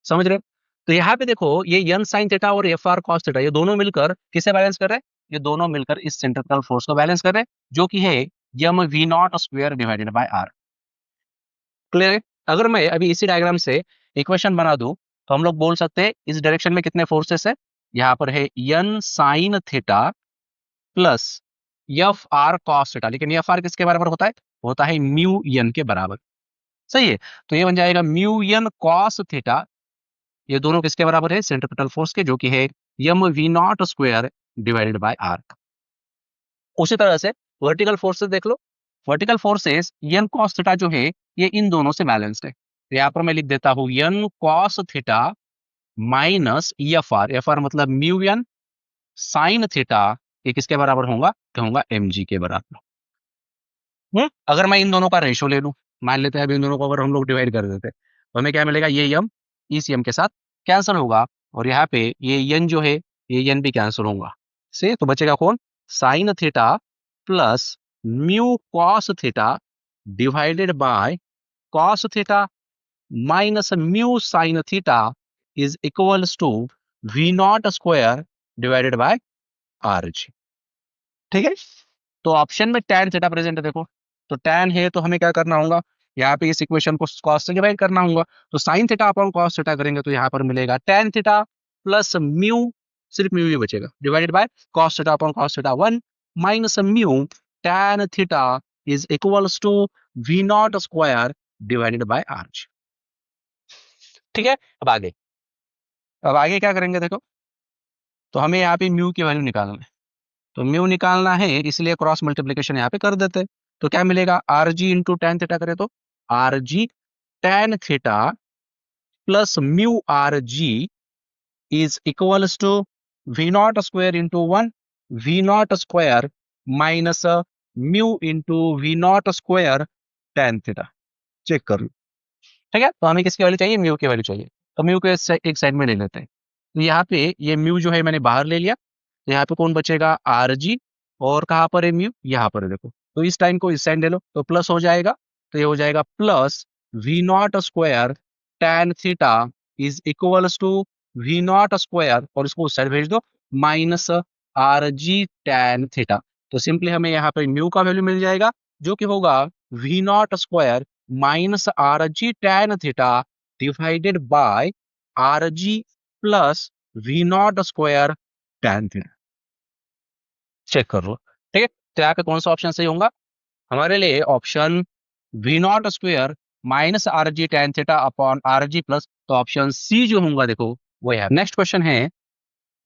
समझ रहे हो। तो यहाँ पे देखो ये n साइन थीटा और एफ आर कॉस थीटा ये दोनों मिलकर किसे बैलेंस कर रहे हैं, ये दोनों मिलकर इस सेंट्रिपेटल फोर्स को बैलेंस कर रहे हैं, जो कि है यम we not square divided by R. Clear है। अगर मैं अभी इसी डायग्राम से इक्वेशन बना दूं तो हम लोग बोल सकते हैं इस डायरेक्शन में कितने फोर्सेस है, यहाँ पर है n sign theta plus F R cos theta, लेकिन एफ आर किसके बराबर होता है म्यू एन के बराबर। सही है। तो ये बन जाएगा म्यू एन कॉस थीटा, ये दोनों किसके बराबर है, सेंट्रिपेटल फोर्स के, जो कि है यम we not square divided by r. उसी तरह से वर्टिकल फोर्सेस देख लो, vertical forces n cos theta जो है ये इन दोनों से बैलेंस्ड है। तो यहाँ पर मैं लिख देता हूं N cos theta minus F R मतलब म्यू एन साइन थीटा, ये किसके बराबर होगा, तो होगा एम जी के बराबर। अगर मैं इन दोनों का रेशो ले लूं, मान लेते हैं अभी इन दोनों को अगर हम लोग डिवाइड कर देते तो हमें क्या मिलेगा, ये यम इस यम के साथ कैंसिल होगा, और यहाँ पे ये यन जो है ये यन भी कैंसिल होगा। से तो बचेगा कौन, sine theta plus mu cos theta divided by cos theta minus mu sine theta is equals to V not square divided by R G. ठीक है। तो ऑप्शन में tan थीटा प्रेजेंट है देखो, तो tan है तो हमें क्या करना होगा, यहाँ पे इस इक्वेशन को cos से डिवाइड करना होगा। तो sin theta upon cos theta करेंगे तो यहाँ पर मिलेगा tan थीटा प्लस म्यू, सिर्फ म्यू ही बचेगा, divided by cos theta upon cos theta 1 minus mu tan theta is equals to V not square divided by R. ठीक है। अब आगे क्या करेंगे देखो, तो हमें यहाँ पे म्यू की वैल्यू निकालना है। तो म्यू निकालना है इसलिए क्रॉस मल्टीप्लीकेशन यहाँ पे कर देते हैं। तो क्या मिलेगा, R G into tan theta करे तो R G tan theta plus mu R G is equals to V not square into one V not square minus mu into V not square tan theta. Check कर लो। ठीक है। तो हमें किसकी value चाहिए, म्यू की वैल्यू चाहिए। तो म्यू को एक साइड में ले लेते हैं। तो यहाँ पे ये म्यू जो है मैंने बाहर ले लिया, तो यहाँ पे कौन बचेगा, आर जी, और कहाँ पर है म्यू, यहाँ पर है देखो। तो इस टाइम को इस साइड ले लो तो प्लस हो जाएगा, तो ये हो जाएगा plus V not square tan theta is equals to V not square, और इसको उस साइड भेज दो, minus R G tan theta. तो सिंपली हमें यहाँ पे म्यू का वैल्यू मिल जाएगा, जो कि होगा V not square minus R G tan theta divided by R G plus V not square tan theta. Check कर लो। ठीक है। तो यहाँ पे कौन सा ऑप्शन सही होगा, हमारे लिए option V not square minus R G tan theta upon R G plus, तो ऑप्शन सी जो होगा देखो वो है। नेक्स्ट क्वेश्चन है,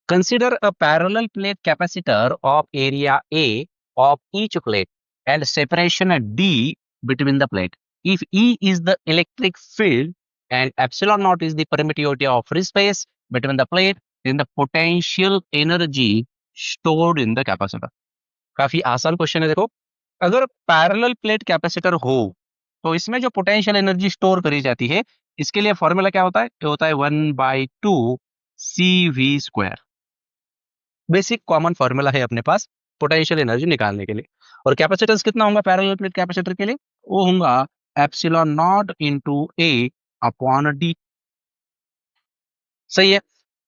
consider a parallel plate capacitor of area A of each plate and separation D between the plate. If E is the electric field and epsilon naught is the permittivity of free space between the plate, then the potential energy stored in the capacitor. काफी आसान question है देखो। अगर parallel plate capacitor हो तो इसमें जो potential energy store करी जाती है, इसके लिए फॉर्मूला क्या होता है, ये होता है 1/2 CV²। बेसिक कॉमन फॉर्मूला है अपने पास पोटेंशियल एनर्जी निकालने के लिए। और कैपेसिटेंस कितना होगा पैरेलल प्लेट कैपेसिटर के लिए, वो होगा एप्सिलॉन नॉट इंटू ए अपॉन डी। सही है।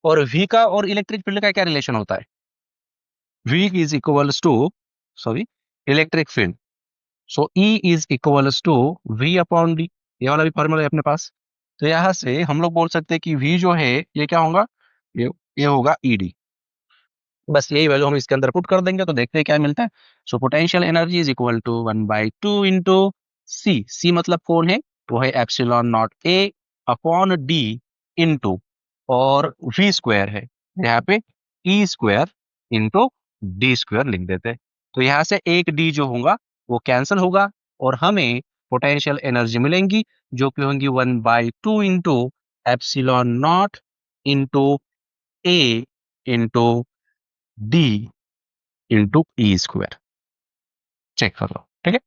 और वी का और इलेक्ट्रिक फील्ड का क्या रिलेशन होता है, V is equals to, sorry, electric field, so E is equals to V upon D. ये वाला भी फॉर्मूला है अपने पास। तो यहां से हम लोग बोल सकते हैं कि वी जो है ये क्या होगा, ये ये होगा ईडी। बस यही वैल्यू हम इसके अंदर पुट कर देंगे तो देखते हैं क्या मिलता है। So potential energy is equal to 1/2 into c. C मतलब कौन है? वो है epsilon not a upon d into, और वी स्क्वायर है यहाँ पे e square into d square लिख देते हैं। तो यहाँ से एक डी जो होगा वो कैंसिल होगा और हमें पोटेंशियल एनर्जी मिलेंगी जो कि होंगी 1/2 into epsilon naught into A into D into E square. Check कर लो, ठीक है।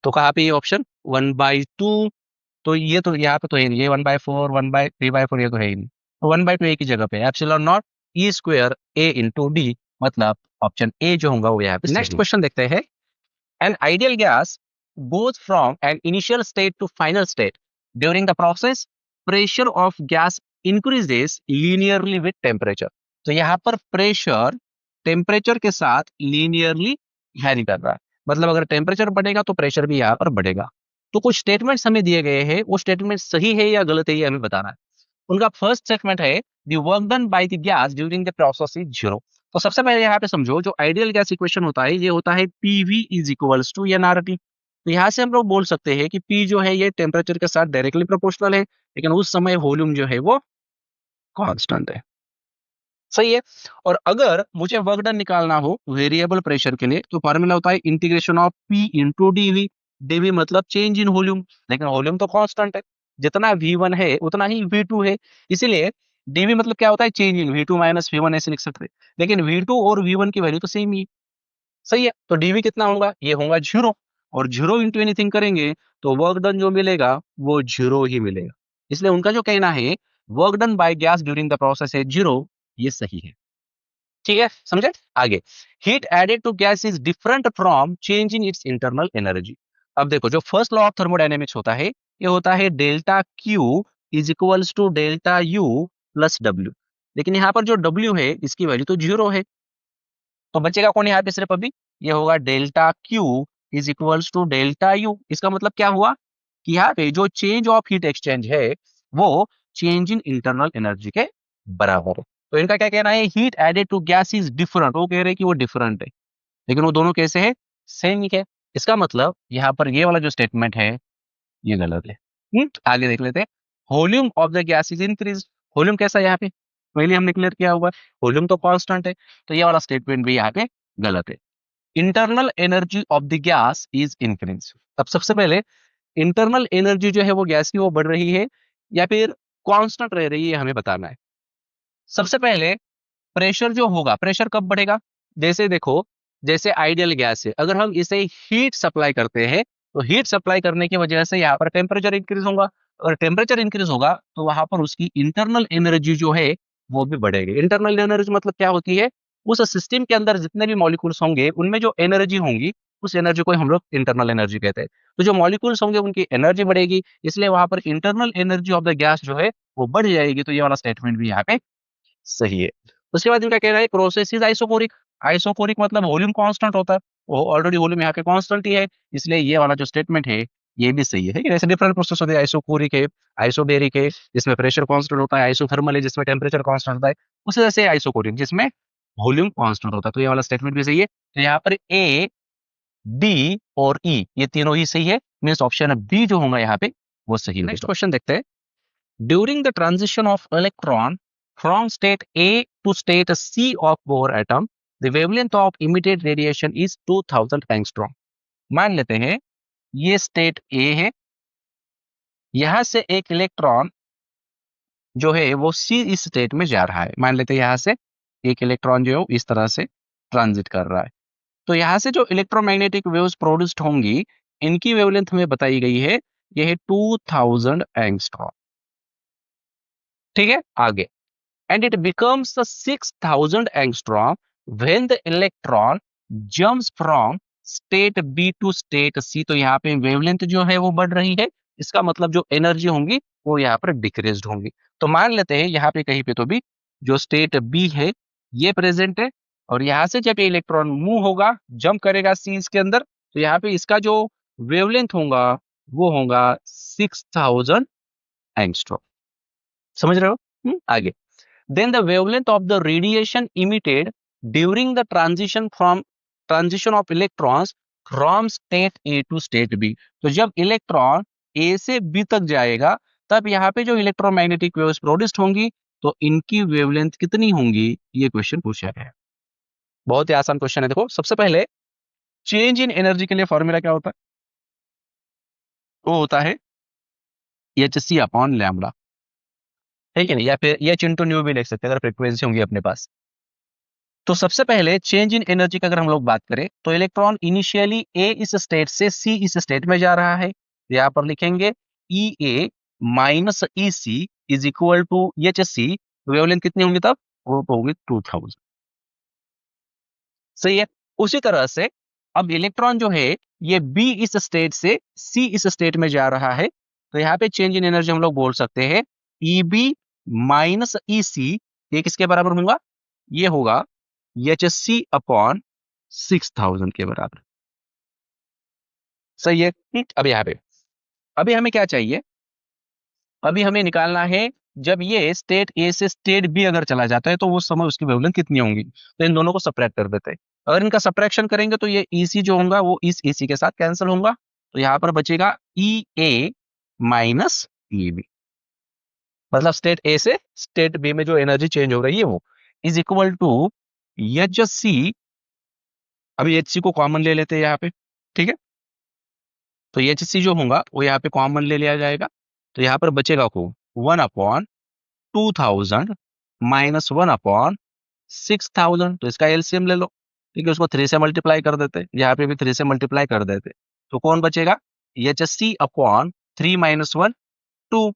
तो कहाँ पे ये ऑप्शन 1/2, तो ये तो यहाँ पे तो है नहीं, ये 1/4 1/3/4 ये तो है ही नहीं, तो 1/2 एक ही जगह पे epsilon not E square A into D, मतलब ऑप्शन ए जो होगा वो यहाँ पे। नेक्स्ट क्वेश्चन देखते हैं। An ideal gas goes from an initial state to final state. During the process, pressure of gas increases linearly with temperature. तो यहाँ पर प्रेशर टेम्परेचर के साथ लीनियरली वैरी कर रहा है, मतलब अगर टेम्परेचर बढ़ेगा तो प्रेशर भी यहाँ पर बढ़ेगा। तो कुछ स्टेटमेंट्स हमें दिए गए हैं, वो स्टेटमेंट सही है या गलत है ये हमें बताना है। उनका फर्स्ट स्टेटमेंट है the work done by the gas during the process is zero. तो सबसे पहले यहाँ पे समझो जो आइडियल गैस इक्वेशन होता है ये होता है PV is equals to NRT. तो यहाँ से हम लोग बोल सकते हैं कि पी जो है ये टेम्परेचर के साथ डायरेक्टली प्रोपोर्शनल है, लेकिन उस समय वॉल्यूम जो है वो कांस्टेंट है। सही है। और अगर मुझे वर्क डन निकालना हो वेरिएबल प्रेशर के लिए तो फॉर्मूला होता है integration of P into DV. DV मतलब चेंज इन वॉल्यूम, लेकिन वॉल्यूम तो कांस्टेंट है, जितना V1 है उतना ही V2 है, इसीलिए डीवी मतलब क्या होता है change in V2 minus V1 ऐसे लिख सकते हैं, लेकिन V2 और V1 की वैल्यू तो सेम ही है। सही है। तो डीवी कितना होगा? ये होगा जीरो, और जीरो इंटू एनीथिंग करेंगे तो वर्क डन जो मिलेगा वो जीरो ही मिलेगा। इसलिए उनका जो कहना है work done by gas during the process है जीरो, ये सही है। ठीक है, समझे? आगे, heat added to gas is different from change in its internal energy. अब देखो जो फर्स्ट लॉ ऑफ थर्मोडायनेमिक्स होता है ये होता है delta Q is equals to delta U plus W, लेकिन यहाँ पर जो डब्ल्यू है इसकी वैल्यू तो जीरो है, तो बचेगा कौन यहाँ पे सिर्फ अभी? ये होगा delta Q is equals to delta U. इसका मतलब क्या हुआ कि यहाँ पे जो चेंज ऑफ हीट एक्सचेंज है वो चेंज इन इंटरनल एनर्जी के बराबर है। तो इनका क्या कहना है? Heat added to gas is different, वो कह रहे हैं कि वो डिफरेंट है, लेकिन वो दोनों कैसे है? सेम ही है। इसका मतलब यहाँ पर ये वाला जो स्टेटमेंट है ये गलत है। आगे देख लेते हैं। Volume of the gas is increase. Volume कैसा है यहाँ पे? पहले हमने क्लियर किया हुआ है, वॉल्यूम तो कांस्टेंट है, तो ये वाला स्टेटमेंट भी यहाँ पे गलत है। Internal energy of the gas is increase. अब सबसे पहले इंटरनल एनर्जी जो है वो गैस की वो बढ़ रही है या फिर कांस्टेंट रह रही है, हमें बताना है। सबसे पहले प्रेशर जो होगा, प्रेशर कब बढ़ेगा? जैसे देखो, जैसे आइडियल गैस है, अगर हम इसे हीट सप्लाई करते हैं तो हीट सप्लाई करने की वजह से यहाँ पर टेम्परेचर इंक्रीज होगा। अगर टेम्परेचर इंक्रीज होगा तो वहां पर उसकी इंटरनल एनर्जी जो है वो भी बढ़ेगी। इंटरनल एनर्जी मतलब क्या होती है? उस सिस्टम के अंदर जितने भी मॉलिक्यूल्स होंगे उनमें जो एनर्जी होंगी उस एनर्जी को हम लोग इंटरनल एनर्जी कहते हैं। तो जो मॉलिक्यूल्स होंगे उनकी एनर्जी बढ़ेगी, इसलिए वहां पर internal energy of the gas जो है वो बढ़ जाएगी। तो ये वाला स्टेटमेंट भी यहाँ पे सही है। उसके बाद इनका कहना है प्रोसेस इज आइसोकोरिक। आइसोकोरिक मतलब वॉल्यूम कांस्टेंट होता है, वो ऑलरेडी वॉल्यूम यहाँ पे कांस्टेंट ही है, इसलिए ये वाला जो स्टेटमेंट है ये भी सही है। ठीक है, ऐसे डिफरेंट प्रोसेस होते हैं, आइसोकोरिक है, आइसोबेरिक है जिसमें प्रेशर कांस्टेंट होता है, आइसोथर्मल है जिसमें टेम्परेचर कांस्टेंट होता है, उसी तरह से आइसोकोरिक जिसमें वॉल्यूम कांस्टेंट होता है। तो ये वाला स्टेटमेंट भी सही है। तो यहाँ पर ए, डी और ई ये तीनों ही सही है, मीन्स ऑप्शन बी जो होगा यहाँ पे वो सही है। नेक्स्ट क्वेश्चन देखते हैं। During the transition of electron from state A to state C of Bohr atom, the wavelength of emitted radiation is 2000 angstrom. मान लेते हैं ये स्टेट A है, यहां से एक इलेक्ट्रॉन जो है वो C इस स्टेट में जा रहा है। मान लेते हैं यहां से एक इलेक्ट्रॉन जो है इस तरह से ट्रांजिट कर रहा है, तो यहाँ से जो इलेक्ट्रोमैग्नेटिक वेव्स प्रोड्यूस्ड होंगी इनकी वेवलेंथ हमें बताई गई है, ये है 2000 एंगस्ट्रॉम। ठीक है, आगे, and it becomes the 6000 angstrom when the electron jumps from state B to state C। तो यहाँ पे वेवलेंथ जो है वो बढ़ रही है, इसका मतलब जो एनर्जी होंगी वो यहाँ पर डिक्रीज्ड होंगी। तो मान लेते हैं यहाँ पे कहीं पे तो भी जो स्टेट बी है ये प्रेजेंट है, और यहाँ से जब ये इलेक्ट्रॉन मूव होगा, जंप करेगा सी इसके अंदर, तो यहाँ पे इसका जो वेवलेंथ होगा वो होगा 6000 एंगस्ट्रॉम। समझ रहे हो? आगे, then the wavelength of the radiation emitted during the transition of electrons from state A to state B. तो जब इलेक्ट्रॉन A से B तक जाएगा तब यहाँ पे जो इलेक्ट्रोमैग्नेटिक वेव्स प्रोड्यूस्ड होंगी तो इनकी वेवलेंथ कितनी होंगी, ये क्वेश्चन पूछा गया है। बहुत ही आसान क्वेश्चन है। देखो सबसे पहले चेंज इन एनर्जी के लिए फॉर्मूला क्या होता है, वो होता है एच सी अपॉन लैम्बडा, ठीक है ना, या फिर एच इंटू न्यू भी लिख सकते हैं अगर फ्रीक्वेंसी होंगी अपने पास। तो सबसे पहले चेंज इन एनर्जी का अगर हम लोग बात करें तो इलेक्ट्रॉन इनिशियली ए इस स्टेट से सी इस स्टेट में जा रहा है, यहां पर लिखेंगे e a minus e c is equal to H c. Wavelength कितनी होंगी तब, वो होगी 2000। सही है। उसी तरह से अब इलेक्ट्रॉन जो है ये बी इस स्टेट से सी इस स्टेट में जा रहा है, तो यहाँ पे चेंज इन एनर्जी हम लोग बोल सकते हैं ई बी माइनस ई सी, ये किसके बराबर होगा, ये होगा एच सी अपॉन 6000 के बराबर। सही है। अब यहाँ पे अभी हमें क्या चाहिए, अभी हमें निकालना है जब ये स्टेट ए से स्टेट बी अगर चला जाता है तो उस समय उसकी वेवलेंथ कितनी होंगी। तो इन दोनों को सब्ट्रैक्ट कर देते हैं। अगर इनका सब्ट्रैक्शन करेंगे तो ये ईसी जो होगा वो इस ईसी के साथ कैंसिल होगा, तो यहाँ पर बचेगा ई ए माइनस ई बी, मतलब स्टेट ए से स्टेट बी में जो एनर्जी चेंज हो रही है वो is equal to H C. अभी एच सी को कॉमन ले लेते हैं यहाँ पे, ठीक है। तो एच सी जो होगा वो यहाँ पे कॉमन ले लिया जाएगा, तो यहाँ पर बचेगा को 1/2000 माइनस 1/6000। तो इसका एलसीएम ले लो, ठीक है, उसको 3 से मल्टीप्लाई कर देते, यहाँ पे भी 3 से मल्टीप्लाई कर देते, तो कौन बचेगा, एच सी अपॉन 3 माइनस 1 2,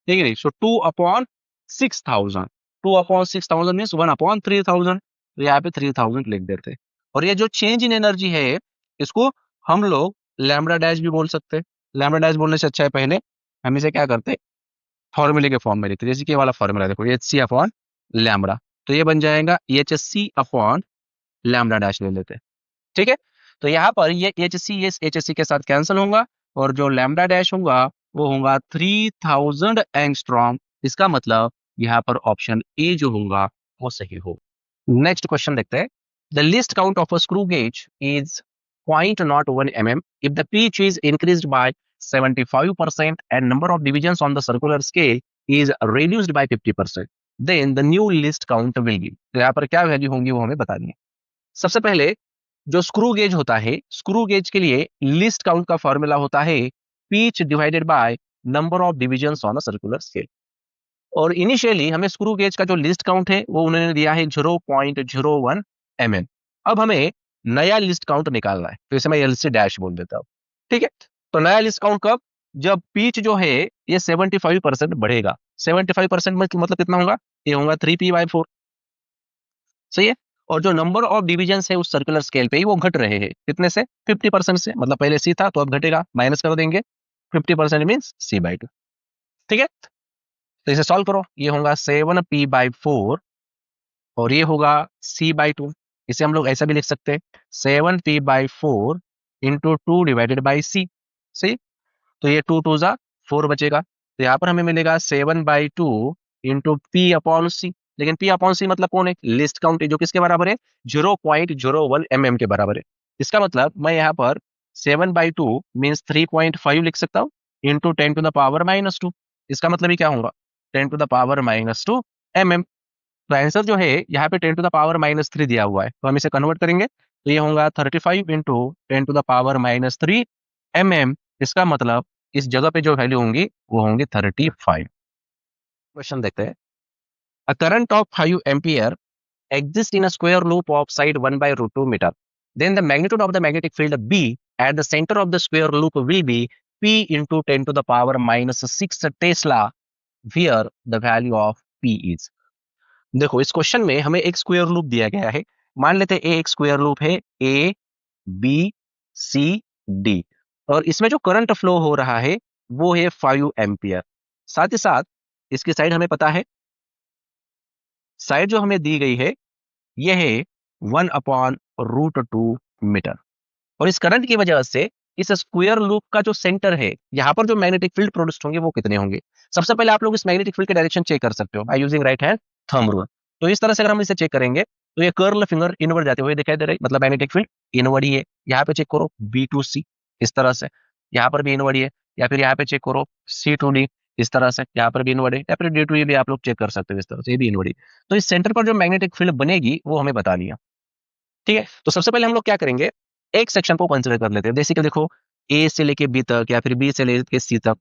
ठीक है। सो 2/6000, 2/6000 मीन्स 1/3000, तो यहाँ पे 3000 लिख देते। और ये जो चेंज इन एनर्जी है इसको हम लोग लैम्बडा डैश भी बोल सकते हैं। लैम्बडा डैश बोलने से अच्छा है पहले हम इसे क्या करते, फॉर्मूले के फॉर्म में लिखते, जैसे कि ये वाला फॉर्मूला देखो एच सी अपॉन लैम्बडा, तो ये बन जाएगा H C upon lambda dash ले लेते हैं, ठीक है। तो यहाँ पर ये एच सी के साथ कैंसिल होगा और जो लैम्बडा डैश होगा वो होगा 3000 एंगस्ट्रॉम। इसका मतलब यहाँ पर ऑप्शन ए जो होगा वो सही हो। नेक्स्ट क्वेश्चन देखते हैं। The list count of a screw gauge is 0.01 mm if the pitch is increased by 75% and number of divisions on the circular scale is reduced by 50%, then the new list count will be। तो यहाँ पर क्या value होंगी वो हमें बतानी है। सबसे पहले जो स्क्रू गेज होता है, स्क्रू गेज के लिए लिस्ट काउंट का फॉर्मूला होता है pitch divided by number of divisions on a circular scale. और इनिशियली हमें स्क्रू गेज का जो लिस्ट काउंट है वो उन्होंने दिया है 0.01 mm। अब हमें नया लिस्ट काउंट निकालना है, तो इसे मैं एल सी डैश बोल देता हूँ, ठीक है। तो नया लिस्ट काउंट कब, जब पिच जो है ये 75% बढ़ेगा। 75% मतलब कितना होगा, ये होगा 3p/4, सही है। और जो नंबर ऑफ डिविजन है उस सर्कुलर स्केल पे ही वो घट रहे हैं, कितने से, 50% से, मतलब पहले सी था तो अब घटेगा, माइनस कर देंगे 50% मीन्स c/2, ठीक है। तो इसे सॉल्व करो, ये होगा 7p/4 और ये होगा c/2। इसे हम लोग ऐसा भी लिख सकते हैं 7p/4 इंटू 2 डिवाइडेड बाई सी, सही। तो ये 2 2 जा 4 बचेगा, तो यहाँ पर हमें मिलेगा 7/2 इंटू पी अपॉन सी। लेकिन पी अपॉन सी मतलब कौन है, लिस्ट काउंट है, जो किसके बराबर है 0.01 mm के बराबर है। इसका मतलब मैं यहाँ पर 7/2 मीन्स 3.5 लिख सकता हूँ इंटू 10⁻⁻²। इसका मतलब ही क्या होगा 10⁻⁻² mm। तो आंसर जो है यहाँ पे 10⁻⁻³ दिया हुआ है, तो हम इसे कन्वर्ट करेंगे तो ये होगा 35 इंटू 10⁻⁻³ mm। इसका मतलब इस जगह पे जो वैल्यू होंगी वो होंगी 35। क्वेश्चन देखते हैं। A current of 5 ampere exists in a square loop of side 1/√2 meter. Then the magnitude of the magnetic field B at the center of the square loop will be P into 10⁻⁻6 Tesla, where the value of P is। देखो इस question में हमें एक square loop दिया गया है। मान लेते हैं एक स्क्वायर लूप है ए बी सी डी, और इसमें जो करंट फ्लो हो रहा है वो है 5 एम्पियर। साथ ही साथ इसकी साइड हमें पता है, साइड जो हमें दी गई है ये है 1/√2 मीटर। और इस करंट की वजह से इस स्क्वायर लूप का जो सेंटर है यहाँ पर जो मैग्नेटिक फील्ड प्रोड्यूस होंगे वो कितने होंगे। सबसे पहले आप लोग इस मैग्नेटिक फील्ड के डायरेक्शन चेक कर सकते हो by using right hand. Thumb rule. तो इस तरह से अगर हम इसे चेक करेंगे तो ये कर्ल फिंगर इनवर्ड जाते हुए दिखाई दे रहा है, मतलब मैग्नेटिक फील्ड इनवर्ड ही है। यहाँ पे चेक करो B to C इस तरह से, यहाँ पर भी इनवर्ड ही है। या फिर यहाँ पे चेक करो C to D इस तरह से, यहाँ पर भी इनवर्ड है। या फिर D to E भी आप लोग चेक कर सकते हो इस तरह से, ये भी इनवर्ड है। तो इस सेंटर पर जो मैग्नेटिक फील्ड बनेगी वो हमें बतानी है। ठीक है, तो सबसे पहले हम लोग क्या करेंगे, एक सेक्शन को कंसिडर कर लेते हैं। जैसे कि देखो A से लेके B तक या फिर B से लेके C तक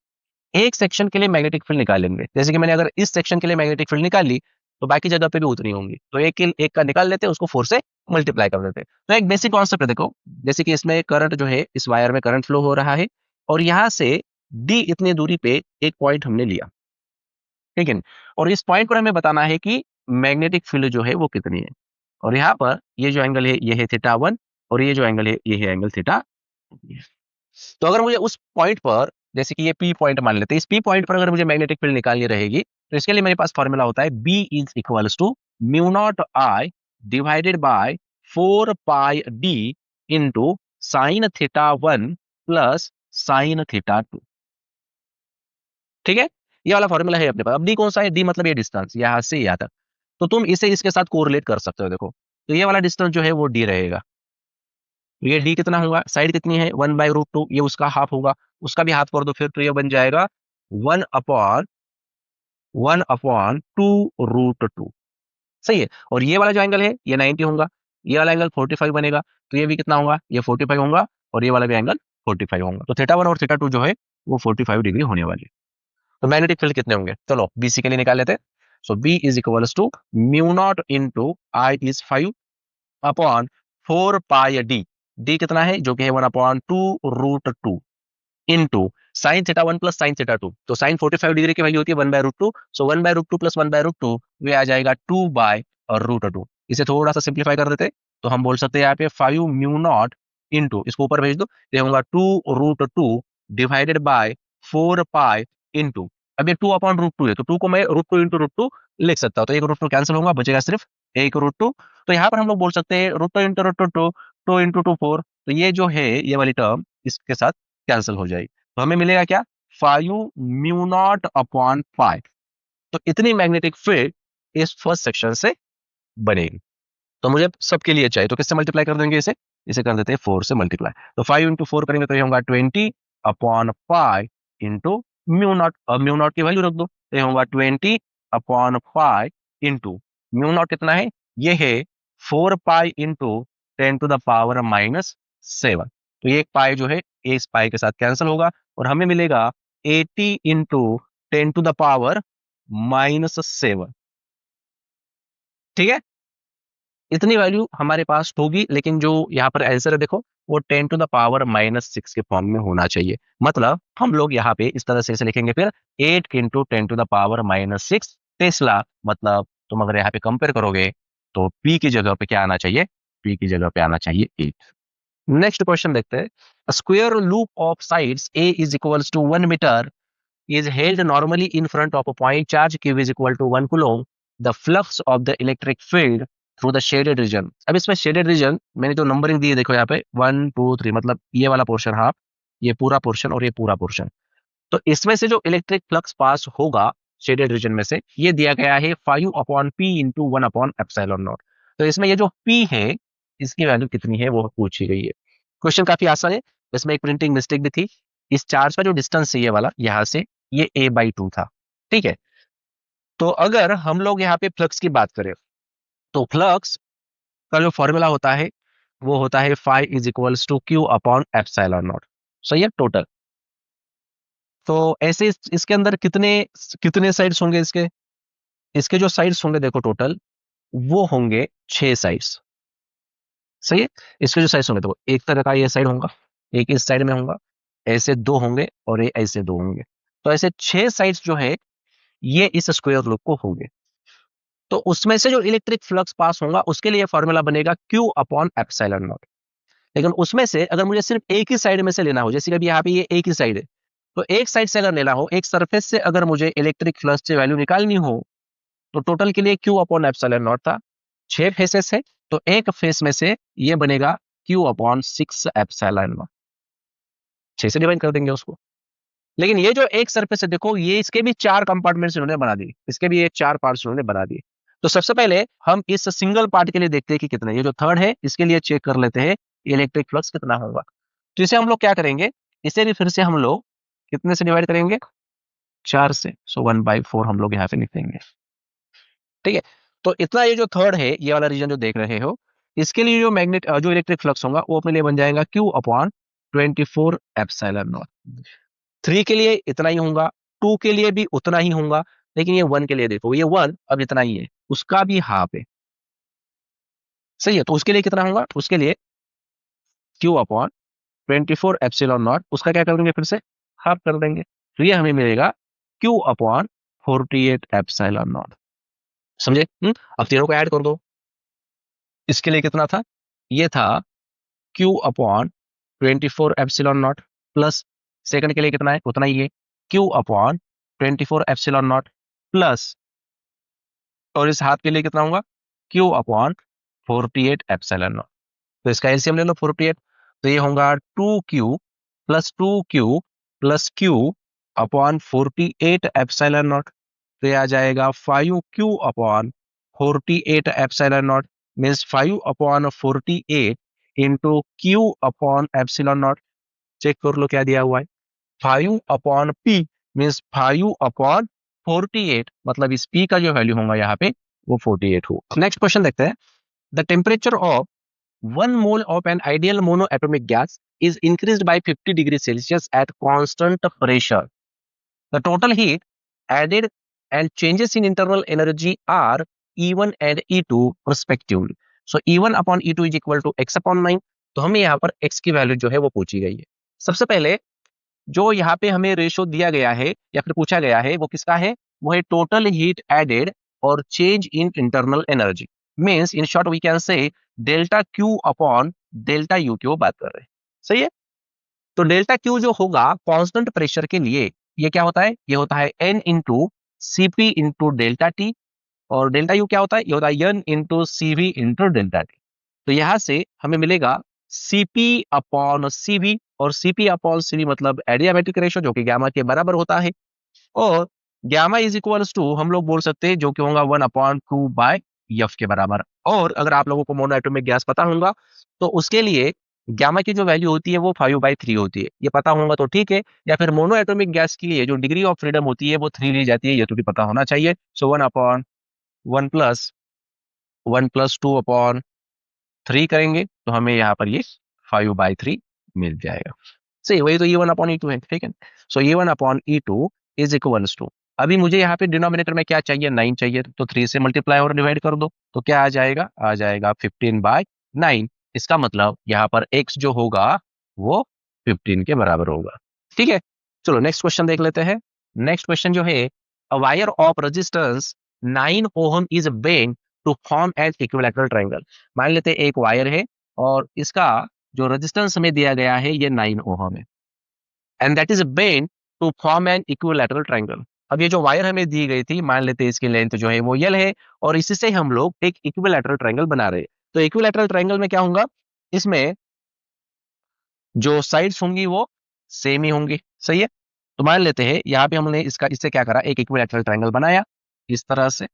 एक सेक्शन के लिए मैग्नेटिक फील्ड निकाल लेंगे। जैसे कि मैंने अगर इस सेक्शन के लिए मैग्नेटिक फील्ड निकाल ली तो बाकी जगह पे भी उतनी होंगी, तो एक का निकाल लेते हैं, उसको 4 से मल्टीप्लाई कर देते हैं। तो एक बेसिक कॉन्सेप्ट है, देखो जैसे कि इसमें करंट जो है, इस वायर में करंट फ्लो हो रहा है और यहाँ से डी इतनी दूरी पे एक पॉइंट हमने लिया, ठीक है। और इस पॉइंट पर हमें बताना है कि मैग्नेटिक फील्ड जो है वो कितनी है। और यहाँ पर ये जो एंगल है ये है थीटा 1 और ये जो एंगल है ये है एंगल थीटा। तो अगर मुझे उस पॉइंट पर, जैसे कि ये पी पॉइंट मान लेते हैं, इस पी पॉइंट पर अगर मुझे मैग्नेटिक फील्ड निकालनी रहेगी तो इसके लिए मेरे पास फॉर्मूला होता है b is equals to mu not i divided by 4 pi d into sin θ1 plus sin θ2। ठीक है, ये वाला फॉर्मूला है अपने पास। अब डी कौन सा है, डी मतलब ये डिस्टेंस यहाँ से यहाँ तक, तो तुम इसे इसके साथ कोरिलेट कर सकते हो। देखो तो ये वाला डिस्टेंस जो है वो डी रहेगा। तो ये डी कितना होगा, साइड कितनी है 1/√2, ये उसका हाफ होगा, उसका भी हाफ कर दो फिर, तो ये बन जाएगा 1/1/2√2। सही है। और ये वाला जो एंगल है ये 90 होगा, ये वाला एंगल 45 बनेगा, तो ये भी कितना होगा, ये 45 होगा और ये वाला भी एंगल 45 होगा। तो θ1 और θ2 जो है वो 45 डिग्री होने वाली है। तो मैग्नेटिक फील्ड कितने होंगे, चलो बीसी के लिए निकाल लेते हैं। So b is equals to mu not into i is 5 upon 4 pi d, d कितना है जो कि है 1/2√2 इंटू sin θ1 प्लस sin θ2। तो साइन 45 डिग्री की वैल्यू होती है 1/√2, सो 1/√2 प्लस 1/√2 ये आ जाएगा 2/√2। इसे थोड़ा सा सिंप्लीफाई कर देते तो हम बोल सकते हैं यहाँ पे 5 म्यू नॉट इंटू, इसको ऊपर भेज दो, ये होगा 2√2 डिवाइडेड बाय 4 पाई इंटू, अब ये 2/√2 है तो 2 को मैं √2 इंटू √2 लिख सकता हूँ, तो एक √2 कैंसिल होगा, बचेगा सिर्फ एक √2। तो यहाँ पर हम लोग बोल सकते हैं √2 इंटू √2 2 इंटू 2 4, तो ये जो है ये वाली टर्म इसके साथ कैंसिल हो जाएगी। तो हमें मिलेगा क्या, 5 म्यू नॉट अपॉन 5। तो इतनी मैग्नेटिक फील्ड इस फर्स्ट सेक्शन से बनेगी। तो मुझे सबके लिए चाहिए, तो किससे मल्टीप्लाई कर देंगे इसे, इसे कर देते हैं 4 से मल्टीप्लाई। तो 5 इंटू 4 करेंगे तो ये होगा 20/5 इंटू म्यू नॉट। अब म्यू नॉट की वैल्यू रख दो, तो ये होगा 20/5 इंटू म्यू नॉट कितना है, ये है 4 पाई इंटू 10⁻⁻7। तो ये एक पाई जो है इस पाई के साथ कैंसिल होगा और हमें मिलेगा 80 इंटू 10⁻⁻7। ठीक है, इतनी वैल्यू हमारे पास होगी, लेकिन जो यहाँ पर आंसर है देखो वो 10⁻⁻6 के फॉर्म में होना चाहिए। मतलब हम लोग यहाँ पे इस तरह से इसे लिखेंगे फिर 8 इंटू 10⁻⁻6 टेस्ला। मतलब तुम अगर यहाँ पे कंपेयर करोगे तो पी की जगह पे क्या आना चाहिए, पी की जगह पे आना चाहिए 8। नेक्स्ट क्वेश्चन देखते हैं। Square loop of sides a is equals to 1 metre is held normally in front of a point charge q is equal to 1 coulomb. The flux of the electric field through the shaded region. अब इसमें shaded region मैंने जो numbering दी है देखो यहाँ पे 1 2 3, मतलब ये वाला पोर्शन हाफ, ये पूरा पोर्शन और ये पूरा पोर्शन। तो इसमें से जो इलेक्ट्रिक फ्लक्स पास होगा शेडेड रीजन में से, ये दिया गया है 5/p इंटू 1/एप्सिलॉन नॉट। तो इसमें ये जो p है इसकी वैल्यू कितनी है वो पूछी गई है। क्वेश्चन काफी आसान है, इसमें एक प्रिंटिंग मिस्टेक भी थी। इस चार्ज का जो डिस्टेंस है ये वाला यहाँ से ये a/2 था, ठीक है। तो अगर हम लोग यहाँ पे फ्लक्स की बात करें तो फ्लक्स का जो फॉर्मूला होता है वो होता है फाई इज इक्वल्स टू q/एप्सिलॉन नॉट। सही है, टोटल। तो ऐसे इसके अंदर कितने कितने साइड्स होंगे, इसके इसके जो साइड्स होंगे देखो टोटल वो होंगे 6 साइड्स। सही है, इसके जो साइड्स होंगे देखो एक तरह का ये साइड होगा, एक इस साइड में होगा, ऐसे दो होंगे और ये ऐसे दो होंगे। तो ऐसे 6 साइड्स जो है ये इस स्क्वायर लूप को होंगे। तो उसमें से जो इलेक्ट्रिक फ्लक्स पास होगा उसके लिए फॉर्मूला बनेगा q/एप्सिलॉन नॉट। लेकिन उसमें से अगर मुझे सिर्फ एक ही साइड में से लेना हो, जैसे कि अभी यहाँ पे ये एक ही साइड है, तो एक साइड से अगर लेना हो, एक सरफेस से अगर मुझे इलेक्ट्रिक फ्लक्स की वैल्यू निकालनी हो तो टोटल के लिए q/एप्सिलॉन नॉट था। 6 फेसेस है तो एक फेस में से ये बनेगा q/6 एप्सिलॉन नॉट। 6 से डिवाइड कर देंगे उसको। लेकिन ये जो एक सरफेस है देखो ये इसके भी 4 कंपार्टमेंट्स इन्होंने बना दिए, इसके भी ये 4 पार्ट्स इन्होंने बना दिए। तो सबसे पहले हम इस सिंगल पार्ट के लिए देखते हैं कि कितना, ये जो थर्ड है इसके लिए चेक कर लेते हैं इलेक्ट्रिक फ्लक्स कितना होगा। तो इसे हम लोग क्या करेंगे, इसे भी फिर से हम लोग कितने से डिवाइड करेंगे, 4 से। सो 1/4 हम लोग यहाँ पे लिख देंगे। ठीक है, तो इतना ये जो थर्ड है, ये वाला रीजन जो देख रहे हो, इसके लिए जो इलेक्ट्रिक फ्लक्स होगा वो अपने लिए बन जाएगा Q/24 एप्सिलॉन नॉट। 3 के लिए इतना ही होगा, 2 के लिए भी उतना ही होगा, लेकिन ये 1 के लिए देखो, ये 1 अब इतना ही है, उसका भी हाफ है। सही है, तो उसके लिए कितना होगा, उसके लिए Q/24 एप्सिलॉन नॉट, उसका क्या कर देंगे, फिर से हाफ कर देंगे, तो ये हमें मिलेगा Q/48 एप्सिलॉन नॉट। समझे? अब तीनों को ऐड कर दो। इसके लिए कितना था, ये था Q/24 epsilon not, plus second के लिए कितना है, उतना ही है, Q/24 एप्सिलॉन नॉट, प्लस और इस हाथ के लिए कितना होगा, Q/48 एप्सिलॉन नॉट। तो इसका एलसीएम ले लो 48, तो ये होगा 2Q plus Q/48 epsilon not. तो ये आ जाएगा 5Q/48 epsilon not, means 5/48 into Q/एप्सिलॉन नॉट। चेक कर लो क्या दिया हुआ है, 5/P मीन्स 5/48, मतलब इस P का जो वैल्यू होगा यहाँ पे वो 48 हो। नेक्स्ट क्वेश्चन देखते हैं। The temperature of 1 mole of an ideal monoatomic gas is increased by 50 degrees Celsius at constant pressure. The total heat added and changes in internal energy are E1 and E2 respectively. So E1 upon E2 is equal to x upon 9. तो हमें यहाँ पर x की value जो है वो पूछी गई है। सबसे पहले जो यहाँ पे हमें रेशो दिया गया है या फिर पूछा गया है वो किसका है, वो है टोटल हीट एडेड और change in internal energy, means in short we can say delta Q upon delta U की वो बात कर रहे हैं। सही है, तो डेल्टा क्यू जो होगा कांस्टेंट प्रेशर के लिए, ये क्या होता है, ये होता है N into CP into delta T, और डेल्टा यू क्या होता है, ये होता है N into CV into delta T. तो यहां से हमें मिलेगा सीपी अपॉन सीवी, और सीपी अपॉन सीवी मतलब एडियामेट्रिक रेशो जो कि गामा के बराबर होता है, और गामा इज इक्वल्स टू हम लोग बोल सकते हैं जो कि होगा 1/2/f के बराबर। और अगर आप लोगों को मोनो एटॉमिक गैस पता होगा तो उसके लिए गामा की जो वैल्यू होती है वो 5/3 होती है, ये पता होगा तो ठीक है, या फिर मोनो एटॉमिक गैस के लिए जो डिग्री ऑफ फ्रीडम होती है वो 3 ली जाती है, ये तो भी पता होना चाहिए। सो 1/1+1+2/3 करेंगे तो हमें यहाँ पर ये 5/3 मिल जाएगा। सही, वही तो E1/E2 है, ठीक है। सो E1/E2 इज इक्वल्स टू, अभी मुझे यहाँ पे डिनोमिनेटर में क्या चाहिए, 9 चाहिए, तो 3 से मल्टीप्लाई और डिवाइड कर दो, तो क्या आ जाएगा 15/9। इसका मतलब यहाँ पर x जो होगा वो 15 के बराबर होगा। ठीक है, चलो नेक्स्ट क्वेश्चन देख लेते हैं। नेक्स्ट क्वेश्चन जो है, a wire of resistance 9 ohm is bend to form an equilateral triangle. मान लेते हैं एक वायर है और इसका जो रेजिस्टेंस हमें दिया गया है ये 9 ओहम है, and that is bend to form an equilateral triangle. अब ये जो वायर हमें दी गई थी, मान लेते हैं इसकी लेंथ जो है वो यल है, और इसी से हम लोग एक इक्विलैटरल ट्रायंगल बना रहे हैं। तो इक्विलैटरल ट्रायंगल में क्या होगा, इसमें जो साइड्स होंगी वो सेम ही होंगी। सही है, तो मान लेते हैं यहाँ पे हमने इसका इससे क्या करा, एक इक्विलैटरल ट्रायंगल बनाया इस तरह से।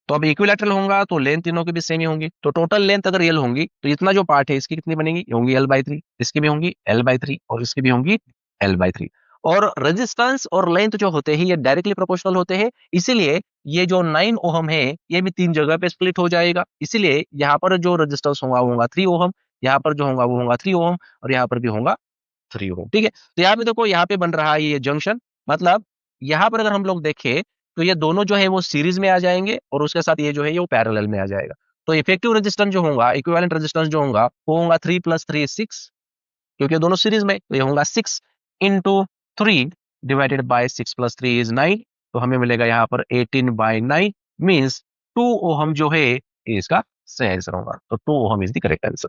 तो अब इक्विलैटरल होगा तो लेंथ तीनों की भी सेम ही होंगी, तो टोटल लेंथ अगर एल होंगी तो इतना जो पार्ट है इसकी कितनी बनेगी, ये होंगी L/3, इसकी भी होंगी L/3 और इसकी भी होंगी L/3। और रेजिस्टेंस और लेंथ जो होते हैं ये डायरेक्टली प्रोपोर्शनल होते हैं, इसीलिए ये जो 9 ओहम है ये भी 3 जगह पे स्प्लिट हो जाएगा। इसीलिए यहाँ पर जो रेजिस्टेंस होगा वो होगा 3 ओहम, यहाँ पर जो होगा वो होगा 3 ओहम, और यहाँ पर भी होगा 3 ओहम। ठीक है, तो यहाँ पे देखो, यहाँ पे बन रहा है ये जंक्शन, मतलब यहाँ पर अगर हम लोग देखें तो ये दोनों जो है वो सीरीज में आ जाएंगे और उसके साथ ये जो है ये वो पैरेलल में आ जाएगा। तो इफेक्टिव रेजिस्टेंस जो होगा, इक्विवेलेंट रेजिस्टेंस जो होगा वो होगा 3 + 3 = 6, क्योंकि दोनों सीरीज में, तो ये होगा 6 × 3 डिवाइडेड बाय 6 + 3 = 9, तो हमें मिलेगा यहाँ पर 18/9, मीन्स 2 ओहम जो है ये इसका सही आंसर होगा। तो 2 ohm is the correct answer.